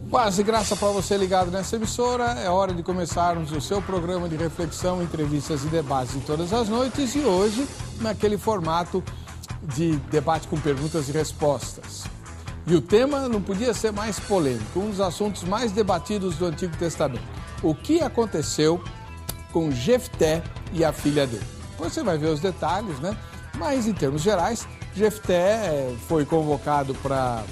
Paz e graça para você ligado nessa emissora. É hora de começarmos o seu programa de reflexão, entrevistas e debates de todas as noites. E hoje, naquele formato de debate com perguntas e respostas. E o tema não podia ser mais polêmico, um dos assuntos mais debatidos do Antigo Testamento. O que aconteceu com Jefté e a filha dele? Depois você vai ver os detalhes, né? Mas, em termos gerais, Jefté foi convocado para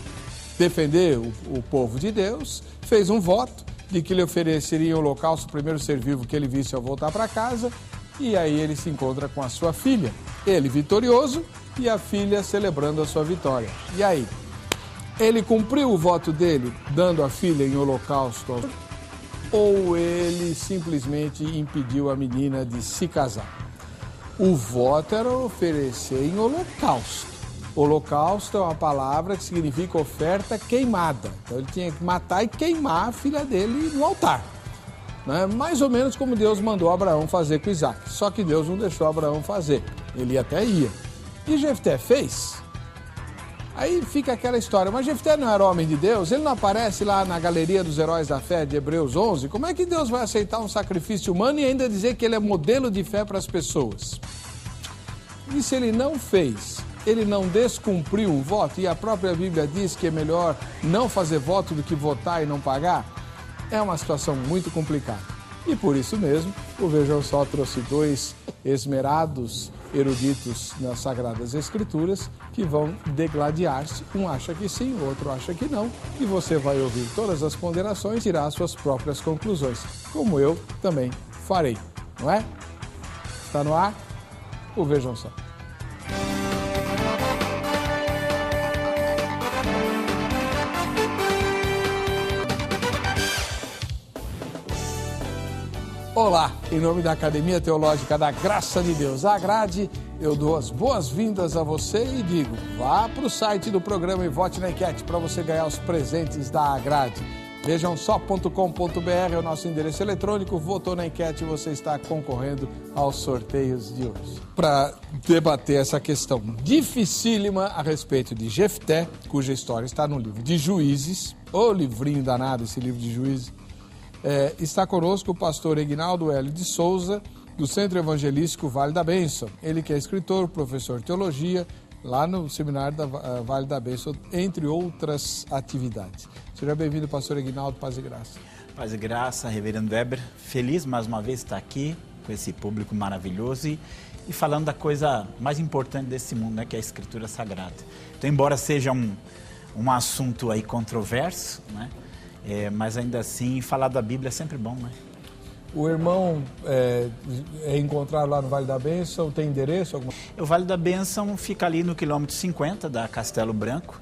defender o povo de Deus, fez um voto de que lhe ofereceria o holocausto, o primeiro ser vivo que ele visse ao voltar para casa, e aí ele se encontra com a sua filha, ele vitorioso e a filha celebrando a sua vitória. E aí, ele cumpriu o voto dele, dando a filha em holocausto, ou ele simplesmente impediu a menina de se casar? O voto era oferecer em holocausto. Holocausto é uma palavra que significa oferta queimada. Então ele tinha que matar e queimar a filha dele no altar. Né? Mais ou menos como Deus mandou Abraão fazer com Isaac. Só que Deus não deixou Abraão fazer. Ele até ia. E Jefté fez. Aí fica aquela história. Mas Jefté não era homem de Deus? Ele não aparece lá na galeria dos heróis da fé de Hebreus 11? Como é que Deus vai aceitar um sacrifício humano e ainda dizer que ele é modelo de fé para as pessoas? E se ele não fez? Ele não descumpriu o voto, e a própria Bíblia diz que é melhor não fazer voto do que votar e não pagar, é uma situação muito complicada. E por isso mesmo, o Vejam Só trouxe dois esmerados eruditos nas Sagradas Escrituras que vão degladiar-se. Um acha que sim, o outro acha que não, e você vai ouvir todas as ponderações e tirar as suas próprias conclusões, como eu também farei, não é? Está no ar o Vejam Só. Olá, em nome da Academia Teológica da Graça de Deus, a Grade, eu dou as boas-vindas a você e digo, vá para o site do programa e vote na enquete para você ganhar os presentes da Grade. Vejamsó.com.br é o nosso endereço eletrônico, votou na enquete e você está concorrendo aos sorteios de hoje. Para debater essa questão dificílima a respeito de Jefté, cuja história está no livro de Juízes, ô livrinho danado esse livro de Juízes, está conosco o pastor Eginaldo Hélio de Souza, do Centro Evangelístico Vale da Bênção. Ele que é escritor, professor de teologia, lá no seminário da Vale da Bênção, entre outras atividades. Seja bem-vindo, pastor Eginaldo, paz e graça. Paz e graça, reverendo Weber. Feliz mais uma vez estar aqui com esse público maravilhoso e falando da coisa mais importante desse mundo, né, que é a Escritura Sagrada. Então, embora seja um assunto aí controverso, né, mas ainda assim, falar da Bíblia é sempre bom, né? O irmão é encontrado lá no Vale da Bênção, tem endereço? O Vale da Bênção fica ali no quilômetro 50 da Castelo Branco.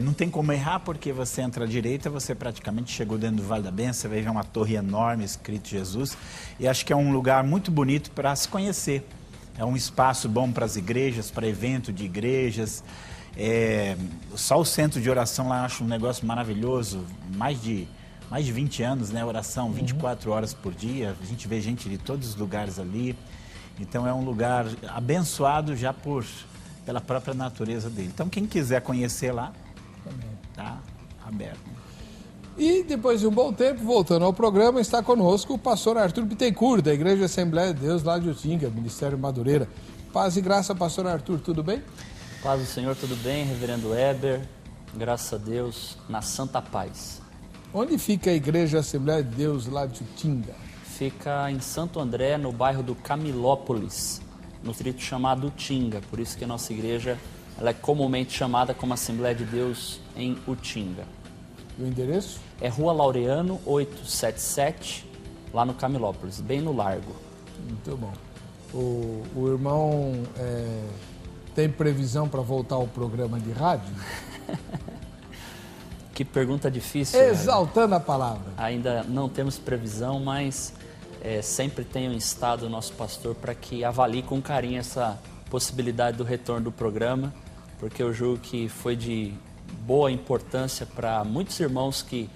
Não tem como errar, porque você entra à direita, você praticamente chegou dentro do Vale da Bênção, você vai ver uma torre enorme escrito Jesus. E acho que é um lugar muito bonito para se conhecer. É um espaço bom para as igrejas, para evento de igrejas. Só o centro de oração lá eu acho um negócio maravilhoso, mais de 20 anos, né? Oração 24 horas por dia, a gente vê gente de todos os lugares ali, então é um lugar abençoado já pela própria natureza dele. Então quem quiser conhecer lá, está aberto. E depois de um bom tempo, voltando ao programa, está conosco o pastor Arthur Bittencourt, da Igreja Assembleia de Deus lá de Utinga, Ministério Madureira. Paz e graça, pastor Arthur, tudo bem? Paz do Senhor, tudo bem, reverendo Weber? Graças a Deus, na santa paz. Onde fica a Igreja Assembleia de Deus lá de Utinga? Fica em Santo André, no bairro do Camilópolis, no distrito chamado Utinga. Por isso que a nossa igreja ela é comumente chamada como Assembleia de Deus em Utinga. E o endereço? É Rua Laureano, 877, lá no Camilópolis, bem no Largo. Muito bom. O irmão tem previsão para voltar ao programa de rádio? Que pergunta difícil. Exaltando a palavra. Ainda não temos previsão, mas sempre tenho instado o nosso pastor para que avalie com carinho essa possibilidade do retorno do programa, porque eu julgo que foi de boa importância para muitos irmãos que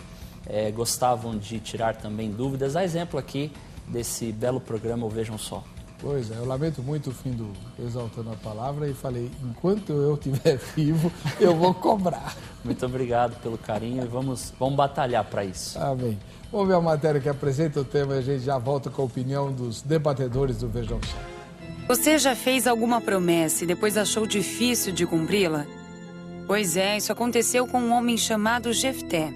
gostavam de tirar também dúvidas. A exemplo aqui desse belo programa, o Vejam Só. Pois é, eu lamento muito o fim do Exaltando a Palavra e falei, enquanto eu estiver vivo, eu vou cobrar. Muito obrigado pelo carinho e vamos batalhar para isso. Amém. Vamos ver a matéria que apresenta o tema e a gente já volta com a opinião dos debatedores do Vejam Só. Você já fez alguma promessa e depois achou difícil de cumpri-la? Pois é, isso aconteceu com um homem chamado Jefté.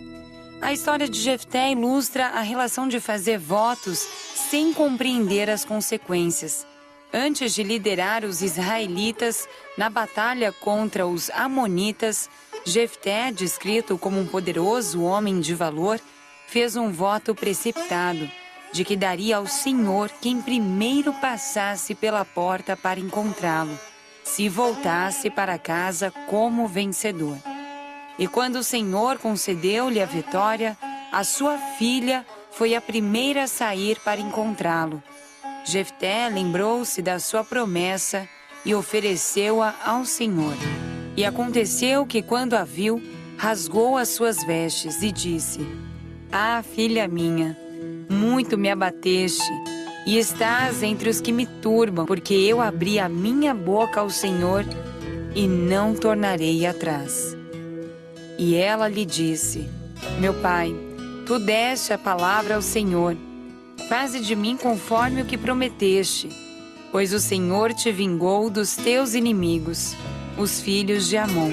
A história de Jefté ilustra a relação de fazer votos sem compreender as consequências. Antes de liderar os israelitas na batalha contra os amonitas, Jefté, descrito como um poderoso homem de valor, fez um voto precipitado de que daria ao Senhor quem primeiro passasse pela porta para encontrá-lo, se voltasse para casa como vencedor. E quando o Senhor concedeu-lhe a vitória, a sua filha foi a primeira a sair para encontrá-lo. Jefté lembrou-se da sua promessa e ofereceu-a ao Senhor. E aconteceu que, quando a viu, rasgou as suas vestes e disse: Ah, filha minha, muito me abateste, e estás entre os que me turbam, porque eu abri a minha boca ao Senhor e não tornarei atrás. E ela lhe disse: Meu pai, tu deste a palavra ao Senhor. Faze de mim conforme o que prometeste, pois o Senhor te vingou dos teus inimigos, os filhos de Amon.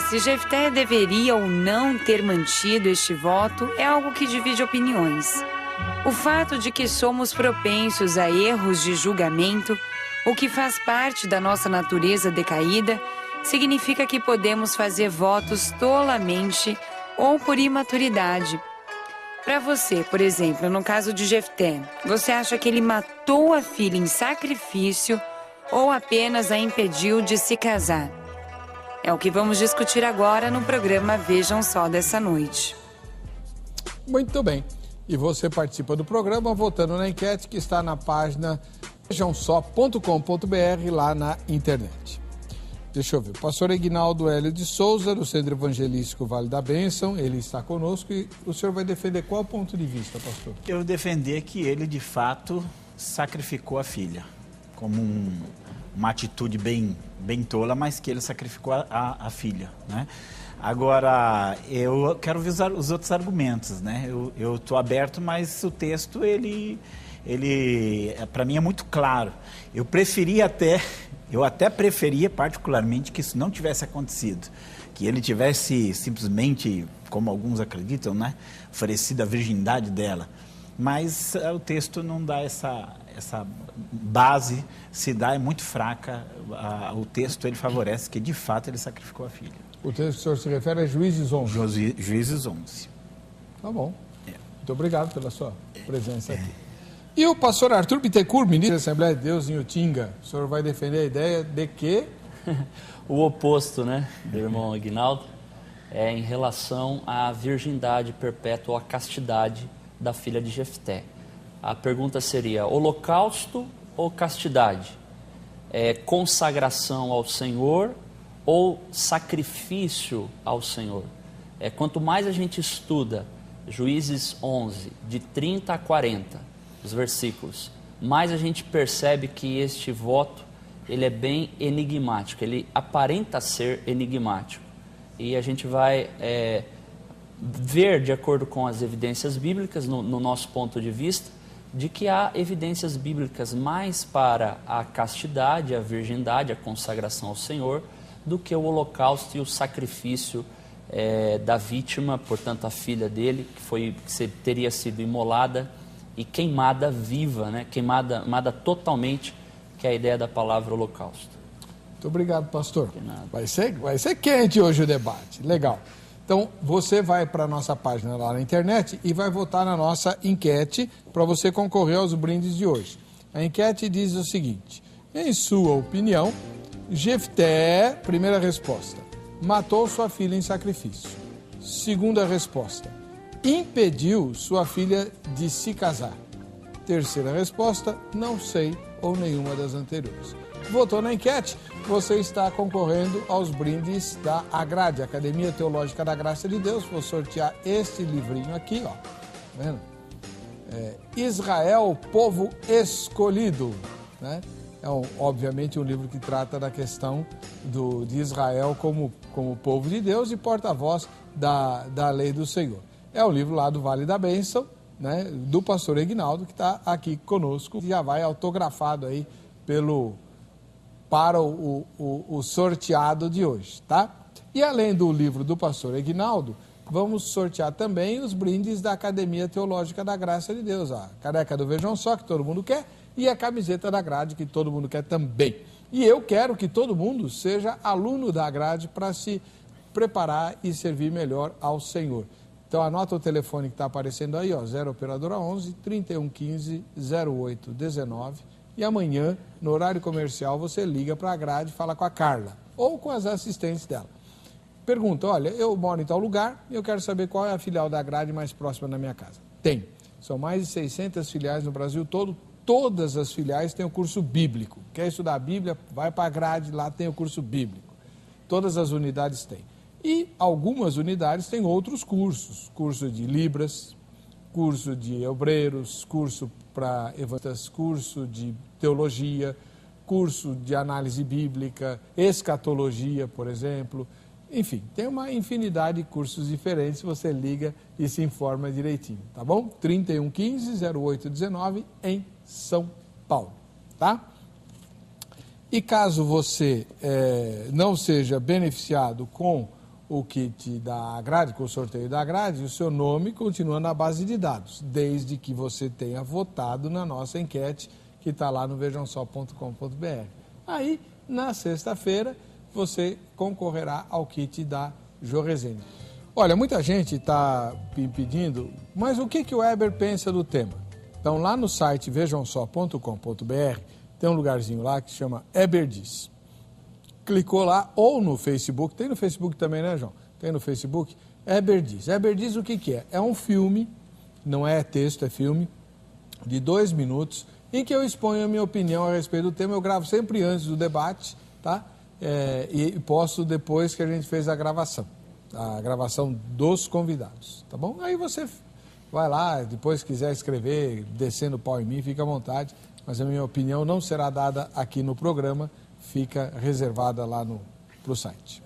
Se Jefté deveria ou não ter mantido este voto é algo que divide opiniões. O fato de que somos propensos a erros de julgamento, o que faz parte da nossa natureza decaída, significa que podemos fazer votos tolamente ou por imaturidade. Para você, por exemplo, no caso de Jefté, você acha que ele matou a filha em sacrifício ou apenas a impediu de se casar? É o que vamos discutir agora no programa Vejam Só dessa noite. Muito bem. E você participa do programa votando na enquete que está na página vejamsó.com.br lá na internet. Deixa eu ver, o pastor Eguinaldo Hélio de Souza, do Centro Evangelístico Vale da Bênção, ele está conosco e o senhor vai defender qual ponto de vista, pastor? Eu defender que ele, de fato, sacrificou a filha, como uma atitude bem tola, mas que ele sacrificou a filha, né? Agora, eu quero ver os outros argumentos, né? Eu estou aberto, mas o texto, ele para mim é muito claro. Eu até preferia particularmente que isso não tivesse acontecido, que ele tivesse simplesmente, como alguns acreditam, né, oferecido a virgindade dela. Mas o texto não dá essa base, se dá, é muito fraca. O texto ele favorece que de fato ele sacrificou a filha. O texto que o senhor se refere é Juízes 11. Juízes 11. Tá bom. Muito obrigado pela sua presença aqui. E o pastor Arthur Bittencourt, ministro da Assembleia de Deus em Utinga, o senhor vai defender a ideia de que... O oposto, né, do irmão Aguinaldo, é em relação à virgindade perpétua ou à castidade da filha de Jefté. A pergunta seria, holocausto ou castidade? Consagração ao Senhor ou sacrifício ao Senhor? Quanto mais a gente estuda Juízes 11, de 30 a 40, os versículos, mais a gente percebe que este voto ele é bem enigmático, ele aparenta ser enigmático. E a gente vai ver, de acordo com as evidências bíblicas, no nosso ponto de vista, de que há evidências bíblicas mais para a castidade, a virgindade, a consagração ao Senhor, do que o holocausto e o sacrifício da vítima, portanto a filha dele, que teria sido imolada e queimada viva, né? Queimada totalmente, que é a ideia da palavra holocausto. Muito obrigado, pastor. Vai ser quente hoje o debate. Legal. Então, você vai para a nossa página lá na internet e vai votar na nossa enquete para você concorrer aos brindes de hoje. A enquete diz o seguinte: em sua opinião, Jefté, primeira resposta, matou sua filha em sacrifício. Segunda resposta, impediu sua filha de se casar. Terceira resposta, não sei ou nenhuma das anteriores. Votou na enquete, você está concorrendo aos brindes da Agrade, Academia Teológica da Graça de Deus. Vou sortear este livrinho aqui, ó. Tá vendo? Israel, povo escolhido. né? É, obviamente, um livro que trata da questão de Israel como povo de Deus e porta-voz da lei do Senhor. É o livro lá do Vale da Bênção, né, do pastor Eguinaldo, que está aqui conosco, já vai autografado aí para o sorteado de hoje, tá? E além do livro do pastor Eguinaldo, vamos sortear também os brindes da Academia Teológica da Graça de Deus, a caneca do Vejam Só, que todo mundo quer, e a camiseta da grade, que todo mundo quer também. E eu quero que todo mundo seja aluno da grade para se preparar e servir melhor ao Senhor. Então anota o telefone que está aparecendo aí, ó, 0 operadora 11 3115 0819, e amanhã, no horário comercial, você liga para a grade e fala com a Carla, ou com as assistentes dela. Pergunta, olha, eu moro em tal lugar e eu quero saber qual é a filial da grade mais próxima da minha casa. Tem. São mais de 600 filiais no Brasil todo. Todas as filiais têm o curso bíblico. Quer estudar a Bíblia? Vai para a grade, lá tem o curso bíblico. Todas as unidades têm. E algumas unidades têm outros cursos. Curso de Libras, curso de Obreiros, curso para evangelistas, curso de Teologia, curso de Análise Bíblica, Escatologia, por exemplo. Enfim, tem uma infinidade de cursos diferentes, você liga e se informa direitinho, tá bom? 3115-0819 em São Paulo, tá? E caso você não seja beneficiado com o kit da grade, com o sorteio da grade, o seu nome continua na base de dados, desde que você tenha votado na nossa enquete, que está lá no vejamsó.com.br. Aí, na sexta-feira, você concorrerá ao kit da Jô Rezende. Olha, muita gente está pedindo, mas o que o Weber pensa do tema? Então, lá no site vejamsó.com.br, tem um lugarzinho lá que chama Weber Diz. Clicou lá, ou no Facebook, tem no Facebook também, né, João? Tem no Facebook, Weber Diz. Weber Diz o que é? É um filme, não é texto, é filme, de 2 minutos, em que eu exponho a minha opinião a respeito do tema. Eu gravo sempre antes do debate, tá? E posto depois que a gente fez a gravação dos convidados, tá bom? Aí você vai lá, depois quiser escrever, descendo o pau em mim, fica à vontade, mas a minha opinião não será dada aqui no programa, fica reservada lá pro site.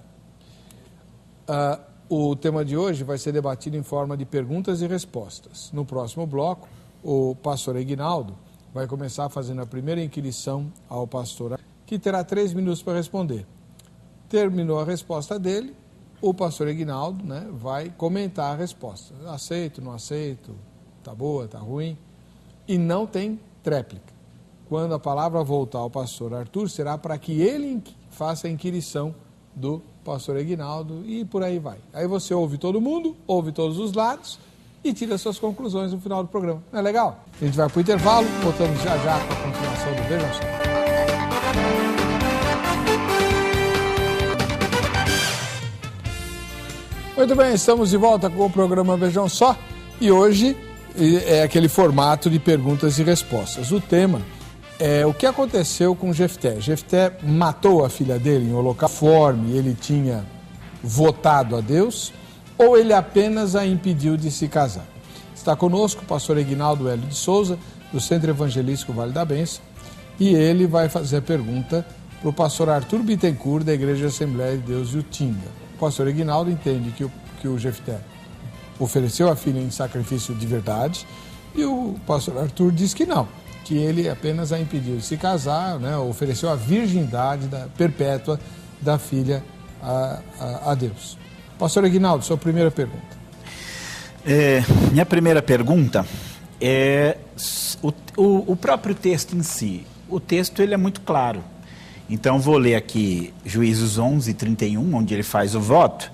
O tema de hoje vai ser debatido em forma de perguntas e respostas. No próximo bloco, o pastor Eguinaldo vai começar fazendo a primeira inquirição ao pastor, que terá 3 minutos para responder. Terminou a resposta dele, o pastor Eguinaldo, né, vai comentar a resposta. Aceito, não aceito, tá boa, tá ruim. E não tem tréplica. Quando a palavra voltar ao pastor Arthur, será para que ele faça a inquirição do pastor Eguinaldo e por aí vai. Aí você ouve todo mundo, ouve todos os lados e tira suas conclusões no final do programa. Não é legal? A gente vai para o intervalo, voltamos já com a continuação do Vejam Só. Muito bem, estamos de volta com o programa Vejam Só e hoje é aquele formato de perguntas e respostas. O tema é o que aconteceu com Jefté. Jefté matou a filha dele em holocausto conforme ele tinha votado a Deus ou ele apenas a impediu de se casar? Está conosco o pastor Eguinaldo Hélio de Souza, do Centro Evangelístico Vale da Bênção, e ele vai fazer a pergunta para o pastor Arthur Bittencourt, da Igreja Assembleia de Deus de Utinga. O pastor Eguinaldo entende que o Jefté ofereceu a filha em sacrifício de verdade e o pastor Arthur diz que não, que ele apenas a impediu de se casar, né, ofereceu a virgindade perpétua da filha a Deus. Pastor Eguinaldo, sua primeira pergunta. Minha primeira pergunta é o próprio texto em si. O texto ele é muito claro. Então, vou ler aqui Juízes 11, 31, onde ele faz o voto.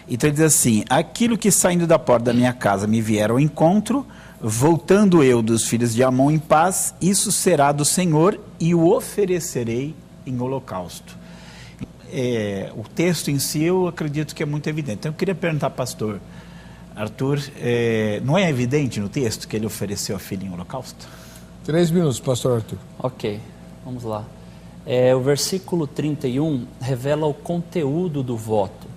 Então, ele diz assim: aquilo que saindo da porta da minha casa me vier ao encontro, voltando eu dos filhos de Amon em paz, isso será do Senhor e o oferecerei em holocausto. O texto em si, eu acredito que é muito evidente. Então, eu queria perguntar, pastor Arthur, não é evidente no texto que ele ofereceu a filha em holocausto? 3 minutos, pastor Arthur. Ok, vamos lá. O versículo 31 revela o conteúdo do voto.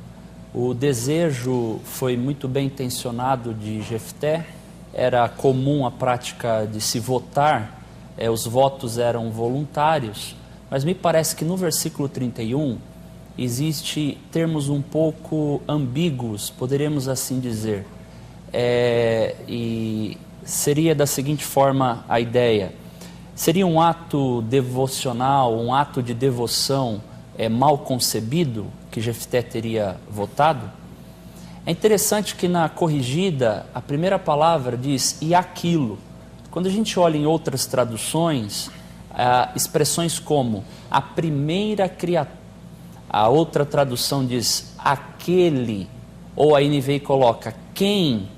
O desejo foi muito bem intencionado de Jefté. Era comum a prática de se votar os votos eram voluntários, mas me parece que no versículo 31 existe termos um pouco ambíguos, poderíamos assim dizer. E seria da seguinte forma a ideia: seria um ato devocional, um ato de devoção mal concebido que Jefté teria votado? É interessante que na corrigida, a primeira palavra diz "e aquilo". Quando a gente olha em outras traduções, expressões como "a primeira criatura", a outra tradução diz "aquele", ou a NVI coloca "quem".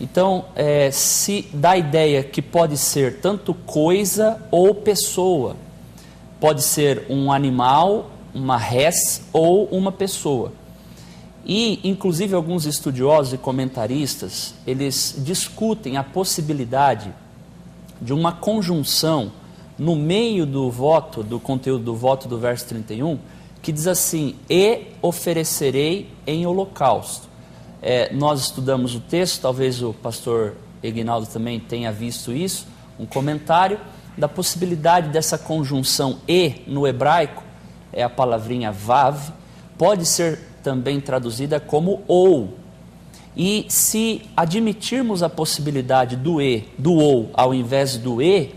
Então, se dá a ideia que pode ser tanto coisa ou pessoa. Pode ser um animal, uma res ou uma pessoa. E, inclusive, alguns estudiosos e comentaristas, eles discutem a possibilidade de uma conjunção no meio do voto, do conteúdo do voto do verso 31, que diz assim: "e oferecerei em holocausto". Nós estudamos o texto, talvez o pastor Eginaldo também tenha visto isso, um comentário da possibilidade dessa conjunção "e" no hebraico, é a palavrinha vav, pode ser também traduzida como "ou". E se admitirmos a possibilidade do "e", do "ou", ao invés do "e",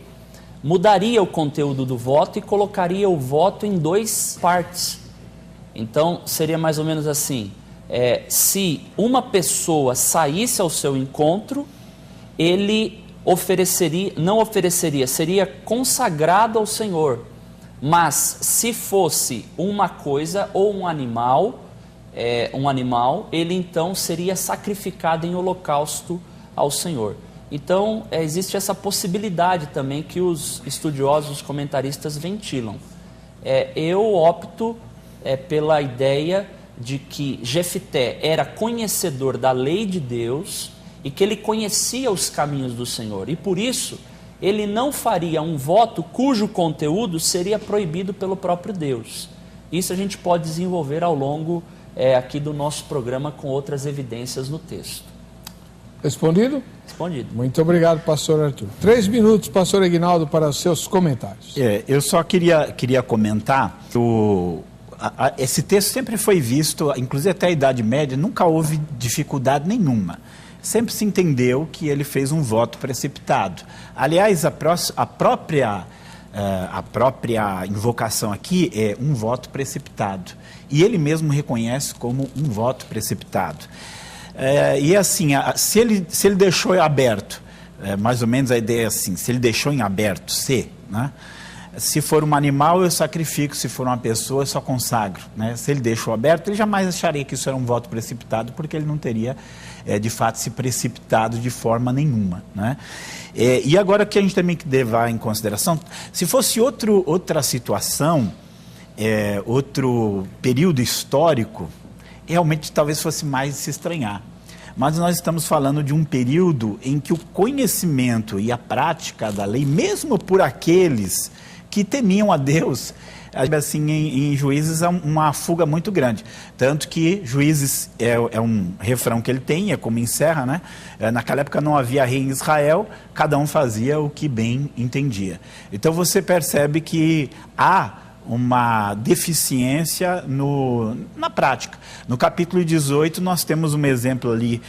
mudaria o conteúdo do voto e colocaria o voto em duas partes. Então, seria mais ou menos assim: se uma pessoa saísse ao seu encontro, ele não ofereceria, seria consagrado ao Senhor. Mas se fosse uma coisa ou um animal, ele então seria sacrificado em holocausto ao Senhor. Então, existe essa possibilidade também que os estudiosos, os comentaristas ventilam. Eu opto pela ideia de que Jefté era conhecedor da lei de Deus e que ele conhecia os caminhos do Senhor. E por isso, ele não faria um voto cujo conteúdo seria proibido pelo próprio Deus. Isso a gente pode desenvolver ao longo aqui do nosso programa com outras evidências no texto. Respondido? Respondido. Muito obrigado, pastor Arthur. 3 minutos, pastor Eginaldo, para os seus comentários. Eu só queria comentar que esse texto sempre foi visto, inclusive até a Idade Média, nunca houve dificuldade nenhuma. Sempre se entendeu que ele fez um voto precipitado. Aliás, a própria invocação aqui é um voto precipitado. E ele mesmo reconhece como um voto precipitado. E assim, se ele deixou aberto, mais ou menos a ideia é assim: se ele deixou em aberto, né? Se for um animal, eu sacrifico; se for uma pessoa, eu só consagro, né? Se ele deixou aberto, ele jamais acharia que isso era um voto precipitado, porque ele não teria, de fato, se precipitado de forma nenhuma, né? E agora, o que a gente também deve levar em consideração, se fosse outra situação, outro período histórico, realmente talvez fosse mais se estranhar. Mas nós estamos falando de um período em que o conhecimento e a prática da lei, mesmo por aqueles que temiam a Deus, assim, em Juízes há uma fuga muito grande. Tanto que Juízes é um refrão que ele tem, é como encerra, né? Naquela época não havia rei em Israel, cada um fazia o que bem entendia. Então você percebe que há uma deficiência na prática. No capítulo 18 nós temos um exemplo ali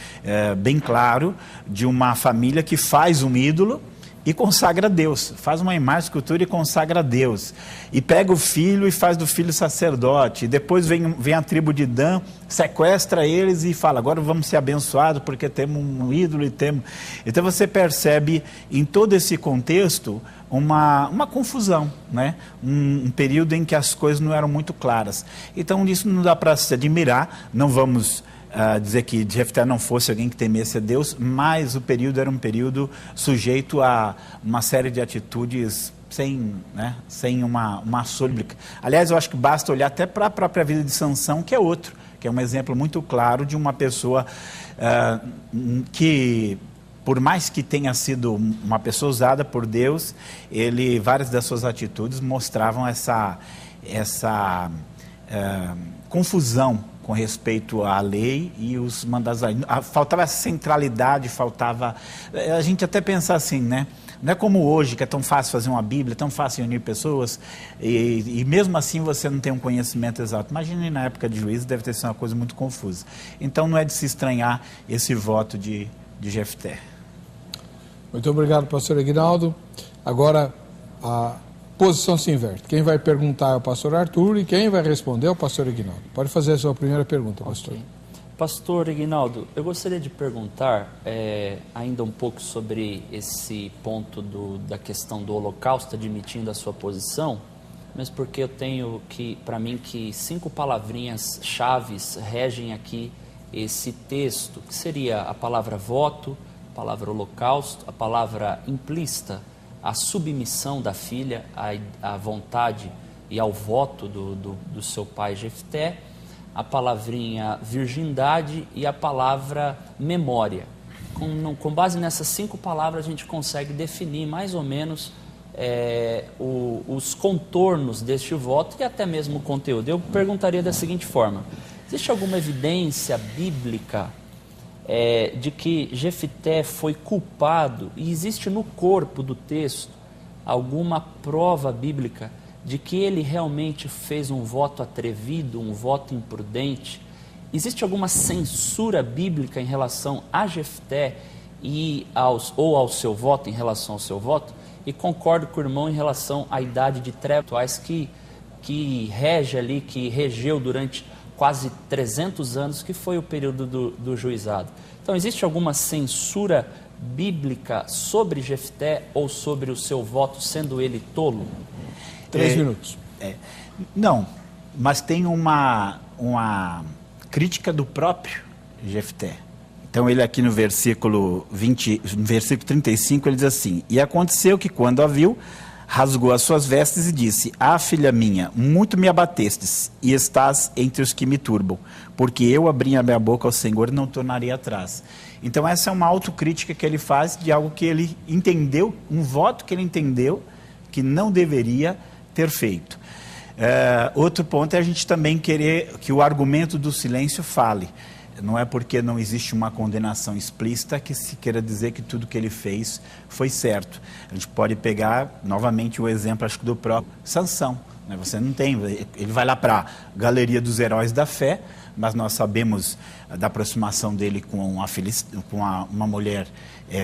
bem claro de uma família que faz um ídolo e consagra a Deus, faz uma imagem, escultura e consagra a Deus, e pega o filho e faz do filho sacerdote, e depois vem a tribo de Dan, sequestra eles e fala: agora vamos ser abençoados porque temos um ídolo e temos... Então você percebe em todo esse contexto uma confusão, né? Um período em que as coisas não eram muito claras. Então isso não dá para se admirar, não vamos dizer que Jefté não fosse alguém que temesse a Deus, mas o período era um período sujeito a uma série de atitudes sem uma súplica. Aliás, eu acho que basta olhar até para a própria vida de Sansão, que é um exemplo muito claro de uma pessoa que, por mais que tenha sido uma pessoa usada por Deus, várias das suas atitudes mostravam essa confusão com respeito à lei e os mandados da lei. Faltava centralidade, faltava... A gente até pensa assim, né? Não é como hoje, que é tão fácil fazer uma Bíblia, tão fácil reunir pessoas, e mesmo assim você não tem um conhecimento exato. Imagine na época de Juízes, deve ter sido uma coisa muito confusa. Então não é de se estranhar esse voto de Jefté. Muito obrigado, pastor Aguinaldo. Agora, a posição se inverte. Quem vai perguntar é o pastor Arthur e quem vai responder é o pastor Aguinaldo. Pode fazer a sua primeira pergunta, pastor. Okay. Pastor Aguinaldo, eu gostaria de perguntar ainda um pouco sobre esse ponto da questão do holocausto, admitindo a sua posição, mas porque eu tenho para mim que 5 palavrinhas chaves regem aqui esse texto, que seria a palavra voto, a palavra holocausto, a palavra implícita, a submissão da filha à vontade e ao voto do seu pai Jefté, a palavrinha virgindade e a palavra memória. Com base nessas 5 palavras, a gente consegue definir mais ou menos os contornos deste voto e até mesmo o conteúdo. Eu perguntaria da seguinte forma: existe alguma evidência bíblica de que Jefté foi culpado, e existe no corpo do texto alguma prova bíblica de que ele realmente fez um voto atrevido, um voto imprudente? Existe alguma censura bíblica em relação a Jefté ou ao seu voto, em relação ao seu voto? E concordo com o irmão em relação à idade de trevas que rege ali, que regeu durante quase 300 anos, que foi o período do juizado. Então, existe alguma censura bíblica sobre Jefté ou sobre o seu voto, sendo ele tolo? 3 minutos. Não, mas tem uma crítica do próprio Jefté. Então ele aqui no versículo 35, ele diz assim: e aconteceu que quando a viu, rasgou as suas vestes e disse: ah, filha minha, muito me abatestes, e estás entre os que me turbam, porque eu abri a minha boca ao Senhor e não tornarei atrás. Então essa é uma autocrítica que ele faz de algo que ele entendeu, um voto que ele entendeu que não deveria ter feito. Outro ponto é a gente também querer que o argumento do silêncio fale. Não é porque não existe uma condenação explícita que se queira dizer que tudo que ele fez foi certo. A gente pode pegar novamente o exemplo, acho que do próprio Sansão, né? Você não tem, ele vai lá para a galeria dos heróis da fé, mas nós sabemos da aproximação dele com uma mulher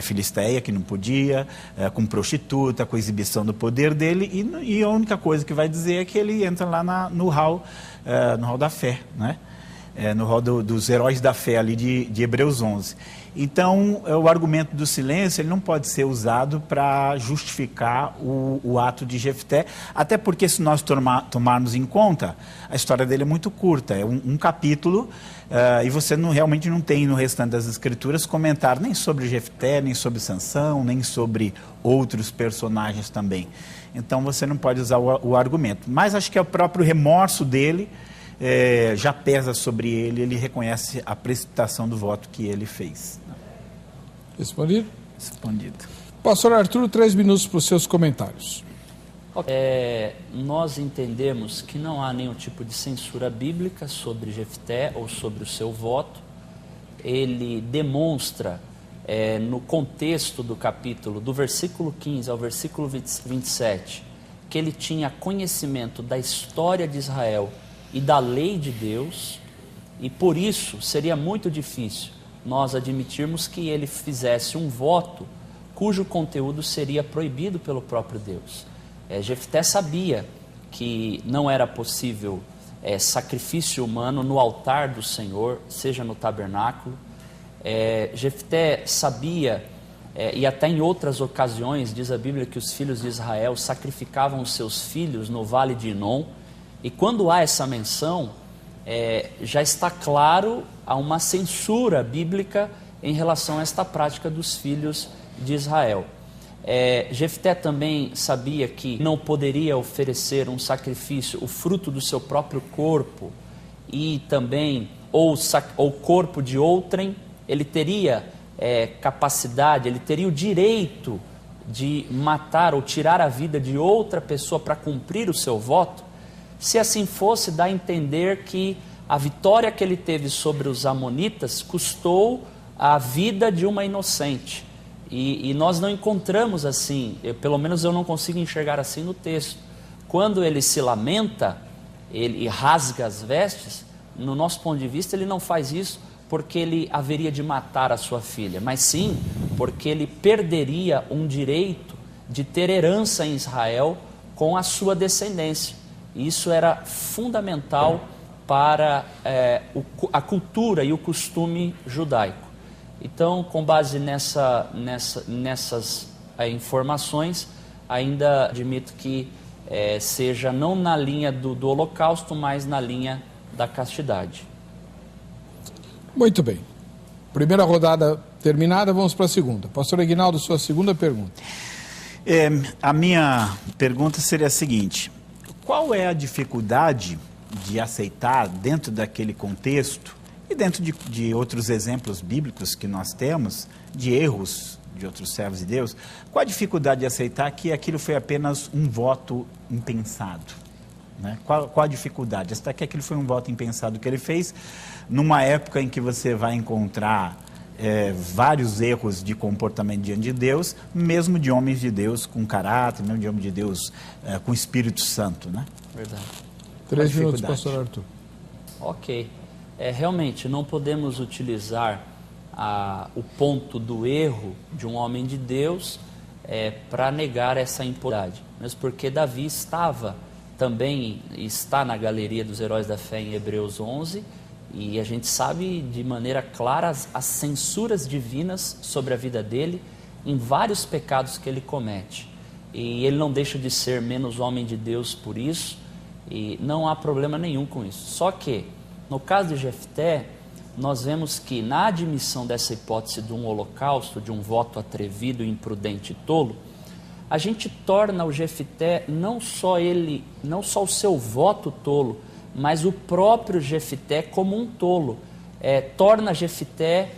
filisteia que não podia, com prostituta, com a exibição do poder dele, e a única coisa que vai dizer é que ele entra lá no hall da fé, né? No rol dos heróis da fé ali de Hebreus 11. Então, o argumento do silêncio ele não pode ser usado para justificar o ato de Jefté, até porque se nós tomarmos em conta, a história dele é muito curta, é um capítulo, e você realmente não tem no restante das escrituras comentário nem sobre Jefté, nem sobre Sansão, nem sobre outros personagens também. Então, você não pode usar o argumento. Mas acho que é o próprio remorso dele, já pesa sobre ele, ele reconhece a precipitação do voto que ele fez. Respondido? Respondido. Pastor Arthur, 3 minutos para os seus comentários. Nós entendemos que não há nenhum tipo de censura bíblica sobre Jefté ou sobre o seu voto. Ele demonstra, no contexto do capítulo, do versículo 15 ao versículo 27, que ele tinha conhecimento da história de Israel e da lei de Deus, e por isso seria muito difícil nós admitirmos que ele fizesse um voto cujo conteúdo seria proibido pelo próprio Deus. Jefté sabia que não era possível sacrifício humano no altar do Senhor, seja no tabernáculo. Jefté sabia, e até em outras ocasiões, diz a Bíblia, que os filhos de Israel sacrificavam os seus filhos no vale de Inom. E quando há essa menção, já está claro, há uma censura bíblica em relação a esta prática dos filhos de Israel. Jefté também sabia que não poderia oferecer um sacrifício, o fruto do seu próprio corpo, e também, ou corpo de outrem. Ele teria capacidade, ele teria o direito de matar ou tirar a vida de outra pessoa para cumprir o seu voto. Se assim fosse, dá a entender que a vitória que ele teve sobre os amonitas custou a vida de uma inocente. E nós não encontramos assim, pelo menos eu não consigo enxergar assim no texto. Quando ele se lamenta, ele rasga as vestes, no nosso ponto de vista ele não faz isso porque ele haveria de matar a sua filha, mas sim porque ele perderia um direito de ter herança em Israel com a sua descendência. E isso era fundamental para a cultura e o costume judaico. Então, com base nessas informações, ainda admito que seja não na linha do holocausto, mas na linha da castidade. Muito bem. Primeira rodada terminada, vamos para a segunda. Pastor Aguinaldo, sua segunda pergunta. A minha pergunta seria a seguinte: qual é a dificuldade de aceitar, dentro daquele contexto, e dentro de outros exemplos bíblicos que nós temos, de erros de outros servos de Deus, qual a dificuldade de aceitar que aquilo foi apenas um voto impensado? Né? Qual a dificuldade? Aceitar que aquilo foi um voto impensado que ele fez, numa época em que você vai encontrar vários erros de comportamento diante de Deus, mesmo de homens de Deus com caráter, mesmo de homens de Deus com Espírito Santo, né? Verdade. 3 minutos, pastor Arthur. Ok. Realmente, não podemos utilizar o ponto do erro de um homem de Deus para negar essa impiedade. Mesmo porque Davi está na galeria dos heróis da fé em Hebreus 11, e a gente sabe de maneira clara as censuras divinas sobre a vida dele em vários pecados que ele comete. E ele não deixa de ser menos homem de Deus por isso, e não há problema nenhum com isso. Só que, no caso de Jefté, nós vemos que na admissão dessa hipótese de um holocausto, de um voto atrevido, imprudente e tolo, a gente torna o Jefté não só o seu voto tolo, mas o próprio Jefté como um tolo. Torna Jefté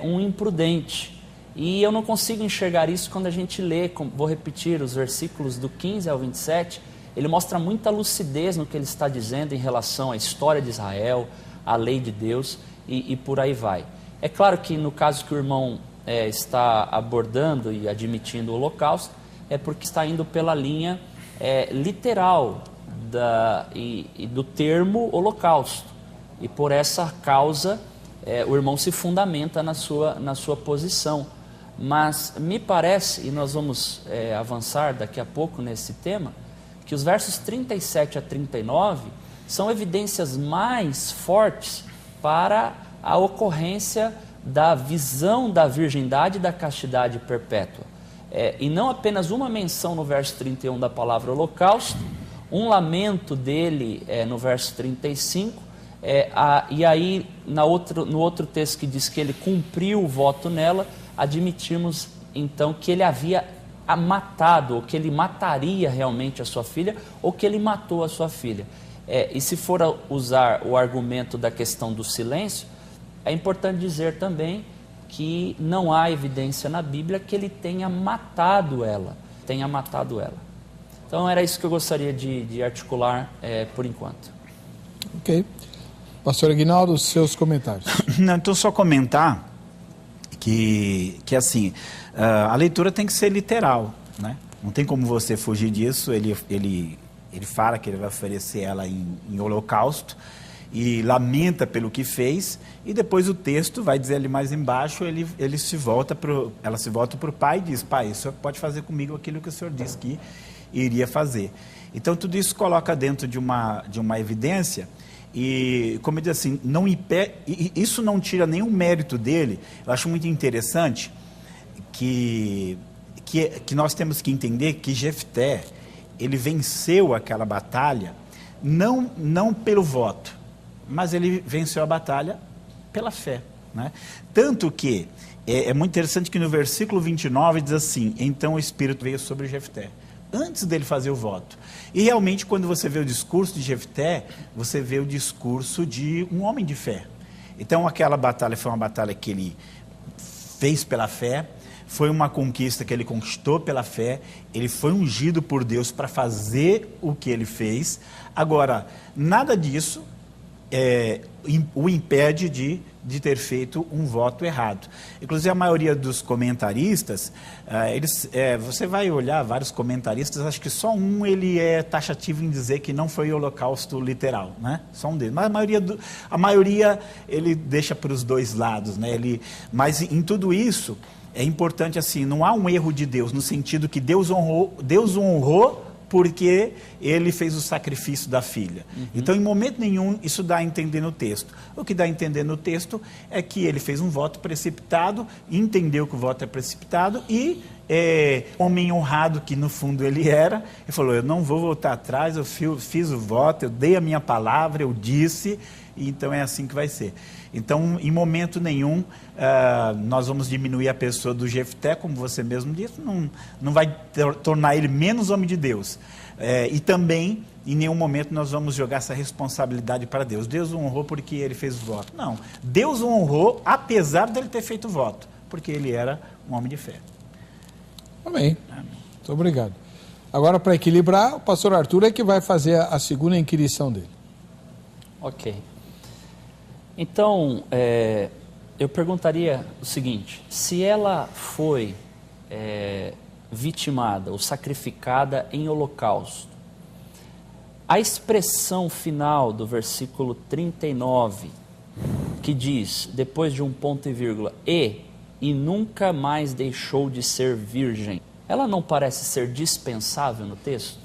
um imprudente. E eu não consigo enxergar isso quando a gente lê, vou repetir, os versículos do 15 ao 27, ele mostra muita lucidez no que ele está dizendo em relação à história de Israel, à lei de Deus e por aí vai. É claro que no caso que o irmão está abordando e admitindo o holocausto, é porque está indo pela linha literal do termo holocausto. E por essa causa o irmão se fundamenta na sua posição. Mas me parece, e nós vamos avançar daqui a pouco nesse tema, que os versos 37 a 39 são evidências mais fortes para a ocorrência da visão da virgindade e da castidade perpétua. E não apenas uma menção no verso 31 da palavra holocausto, um lamento dele no verso 35, e aí no outro texto que diz que ele cumpriu o voto nela, admitimos então que ele havia matado, ou que ele mataria realmente a sua filha, ou que ele matou a sua filha. E se for usar o argumento da questão do silêncio, é importante dizer também que não há evidência na Bíblia que ele tenha matado ela. Então era isso que eu gostaria de articular por enquanto. Ok. Pastor Aguinaldo, seus comentários. Não, então só comentar que assim, a leitura tem que ser literal, né? Não tem como você fugir disso. Ele fala que ele vai oferecer ela em holocausto e lamenta pelo que fez, e depois o texto vai dizer ali mais embaixo, ela se volta para o pai e diz: pai, o senhor pode fazer comigo aquilo que o senhor disse que iria fazer. Então tudo isso coloca dentro de uma evidência. E, como eu disse assim, isso não tira nenhum mérito dele. Eu acho muito interessante que nós temos que entender que Jefté, ele venceu aquela batalha, não pelo voto, mas ele venceu a batalha pela fé, né? Tanto que é muito interessante que no versículo 29 diz assim: então o Espírito veio sobre Jefté, antes dele fazer o voto. E realmente, quando você vê o discurso de Jefté, você vê o discurso de um homem de fé. Então aquela batalha foi uma batalha que ele fez pela fé, foi uma conquista que ele conquistou pela fé, ele foi ungido por Deus para fazer o que ele fez. Agora, nada disso o impede de ter feito um voto errado. Inclusive, a maioria dos comentaristas, você vai olhar vários comentaristas, acho que só um ele é taxativo em dizer que não foi o holocausto literal, né? Só um deles. Mas a maioria ele deixa para os dois lados, né? Mas em tudo isso, é importante assim, não há um erro de Deus, no sentido que Deus o honrou porque ele fez o sacrifício da filha. Então, em momento nenhum, isso dá a entender no texto. O que dá a entender no texto é que ele fez um voto precipitado, entendeu que o voto é precipitado e, homem honrado que no fundo ele era, ele falou, eu não vou voltar atrás, eu fiz o voto, eu dei a minha palavra, eu disse, e então é assim que vai ser. Então, em momento nenhum, nós vamos diminuir a pessoa do Jefté, como você mesmo disse, não vai tornar ele menos homem de Deus. E também, em nenhum momento, nós vamos jogar essa responsabilidade para Deus. Deus o honrou porque ele fez o voto. Não, Deus o honrou apesar dele ter feito o voto, porque ele era um homem de fé. Amém. Muito obrigado. Agora, para equilibrar, o pastor Arthur é que vai fazer a segunda inquirição dele. Ok. Então, eu perguntaria o seguinte, se ela foi vitimada ou sacrificada em holocausto, a expressão final do versículo 39, que diz, depois de um ponto e vírgula, e nunca mais deixou de ser virgem, ela não parece ser dispensável no texto?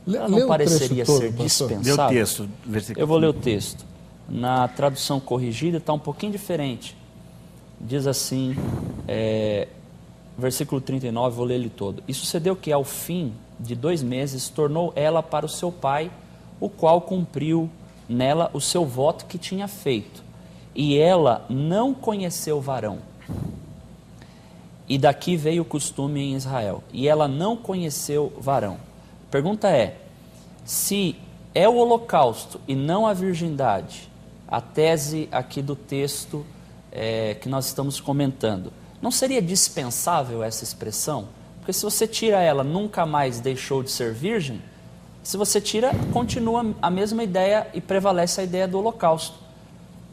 Ela não pareceria ser dispensável? Lê o texto, versículo. Eu vou ler o texto. Na tradução corrigida está um pouquinho diferente. Diz assim, versículo 39, vou ler ele todo. E sucedeu que ao fim de 2 meses tornou ela para o seu pai, o qual cumpriu nela o seu voto que tinha feito. E ela não conheceu o varão. E daqui veio o costume em Israel. E ela não conheceu o varão. A pergunta é, se é o holocausto e não a virgindade, a tese aqui do texto que nós estamos comentando, não seria dispensável essa expressão? Porque se você tira ela, nunca mais deixou de ser virgem, se você tira, continua a mesma ideia e prevalece a ideia do holocausto.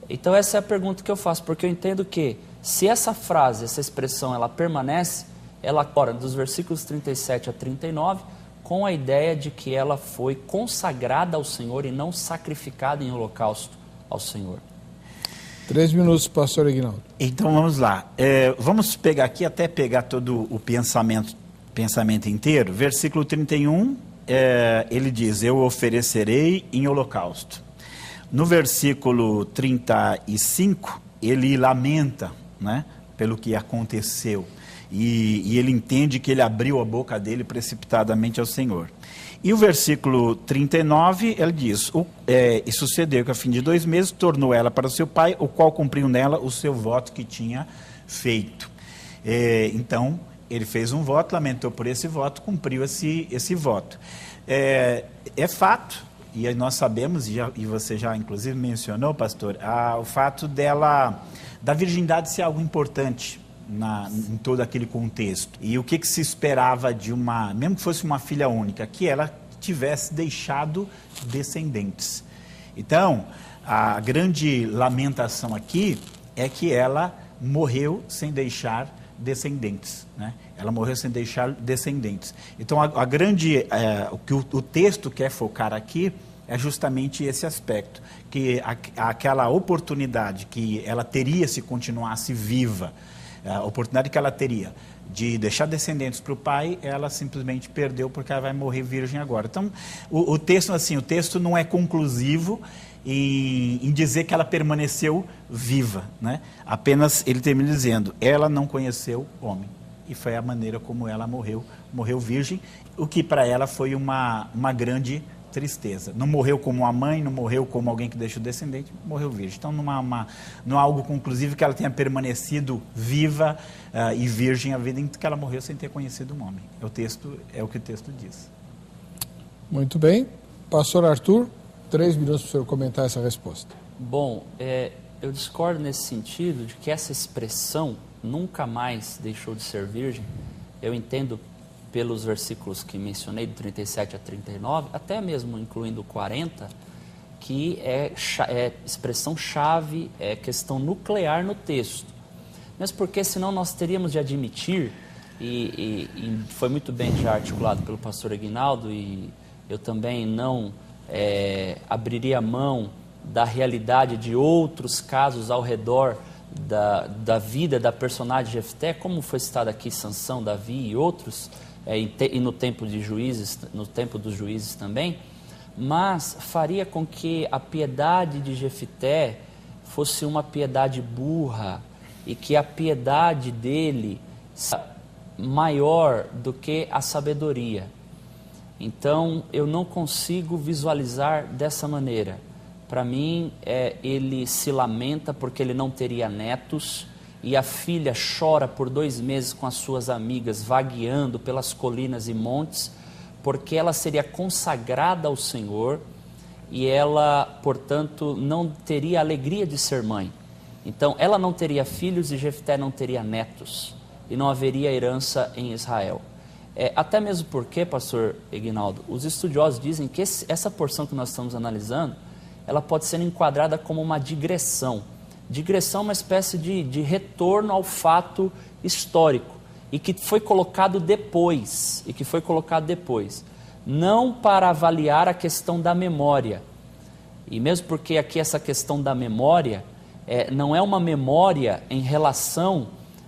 Então essa é a pergunta que eu faço, porque eu entendo que se essa frase, essa expressão, ela permanece, ela agora, dos versículos 37 a 39, com a ideia de que ela foi consagrada ao Senhor e não sacrificada em holocausto ao Senhor. 3 minutos, pastor Ignaldo. Então vamos lá. Vamos pegar aqui, até pegar todo o pensamento inteiro. Versículo 31, ele diz, eu oferecerei em holocausto. No versículo 35, ele lamenta, né, pelo que aconteceu. E ele entende que ele abriu a boca dele precipitadamente ao Senhor. E o versículo 39, ele diz, e sucedeu que, a fim de 2 meses, tornou ela para o seu pai, o qual cumpriu nela o seu voto que tinha feito. Então, ele fez um voto, lamentou por esse voto, cumpriu esse voto. É fato, e nós sabemos, e você já inclusive mencionou, pastor, o fato da virgindade ser algo importante em todo aquele contexto. E o que se esperava de mesmo que fosse uma filha única, que ela tivesse deixado descendentes. Então, a grande lamentação aqui é que ela morreu sem deixar descendentes, né? Ela morreu sem deixar descendentes. Então, o que o texto quer focar aqui é justamente esse aspecto, que aquela oportunidade que ela teria se continuasse viva, a oportunidade que ela teria de deixar descendentes para o pai, ela simplesmente perdeu porque ela vai morrer virgem agora. Então, o texto não é conclusivo em dizer que ela permaneceu viva, né? Apenas ele termina dizendo, ela não conheceu homem. E foi a maneira como ela morreu virgem, o que para ela foi uma grande tristeza. Não morreu como uma mãe, não morreu como alguém que deixou descendente, morreu virgem. Então não há algo conclusivo que ela tenha permanecido viva e virgem a vida em que ela morreu sem ter conhecido um homem. É o que o texto diz. Muito bem. Pastor Arthur, 3 minutos para o senhor comentar essa resposta. Bom, eu discordo nesse sentido de que essa expressão nunca mais deixou de ser virgem. Eu entendo pelos versículos que mencionei, do 37 a 39, até mesmo incluindo o 40, aqui é expressão-chave, é questão nuclear no texto. Mesmo porque senão nós teríamos de admitir, e foi muito bem já articulado pelo pastor Aguinaldo, e eu também não abriria mão da realidade de outros casos ao redor da vida da personagem Jefté, como foi citado aqui Sansão, Davi e outros, e no tempo de Juízes, no tempo dos Juízes também, mas faria com que a piedade de Jefté fosse uma piedade burra e que a piedade dele maior do que a sabedoria. Então, eu não consigo visualizar dessa maneira. Para mim, ele se lamenta porque ele não teria netos, e a filha chora por 2 meses com as suas amigas, vagueando pelas colinas e montes, porque ela seria consagrada ao Senhor, e ela, portanto, não teria a alegria de ser mãe. Então, ela não teria filhos e Jefté não teria netos, e não haveria herança em Israel. Até mesmo porque, pastor Aguinaldo, os estudiosos dizem que essa porção que nós estamos analisando, ela pode ser enquadrada como uma digressão. Digressão é uma espécie de retorno ao fato histórico, e que foi colocado depois, não para avaliar a questão da memória. E mesmo porque aqui essa questão da memória não é uma memória em relação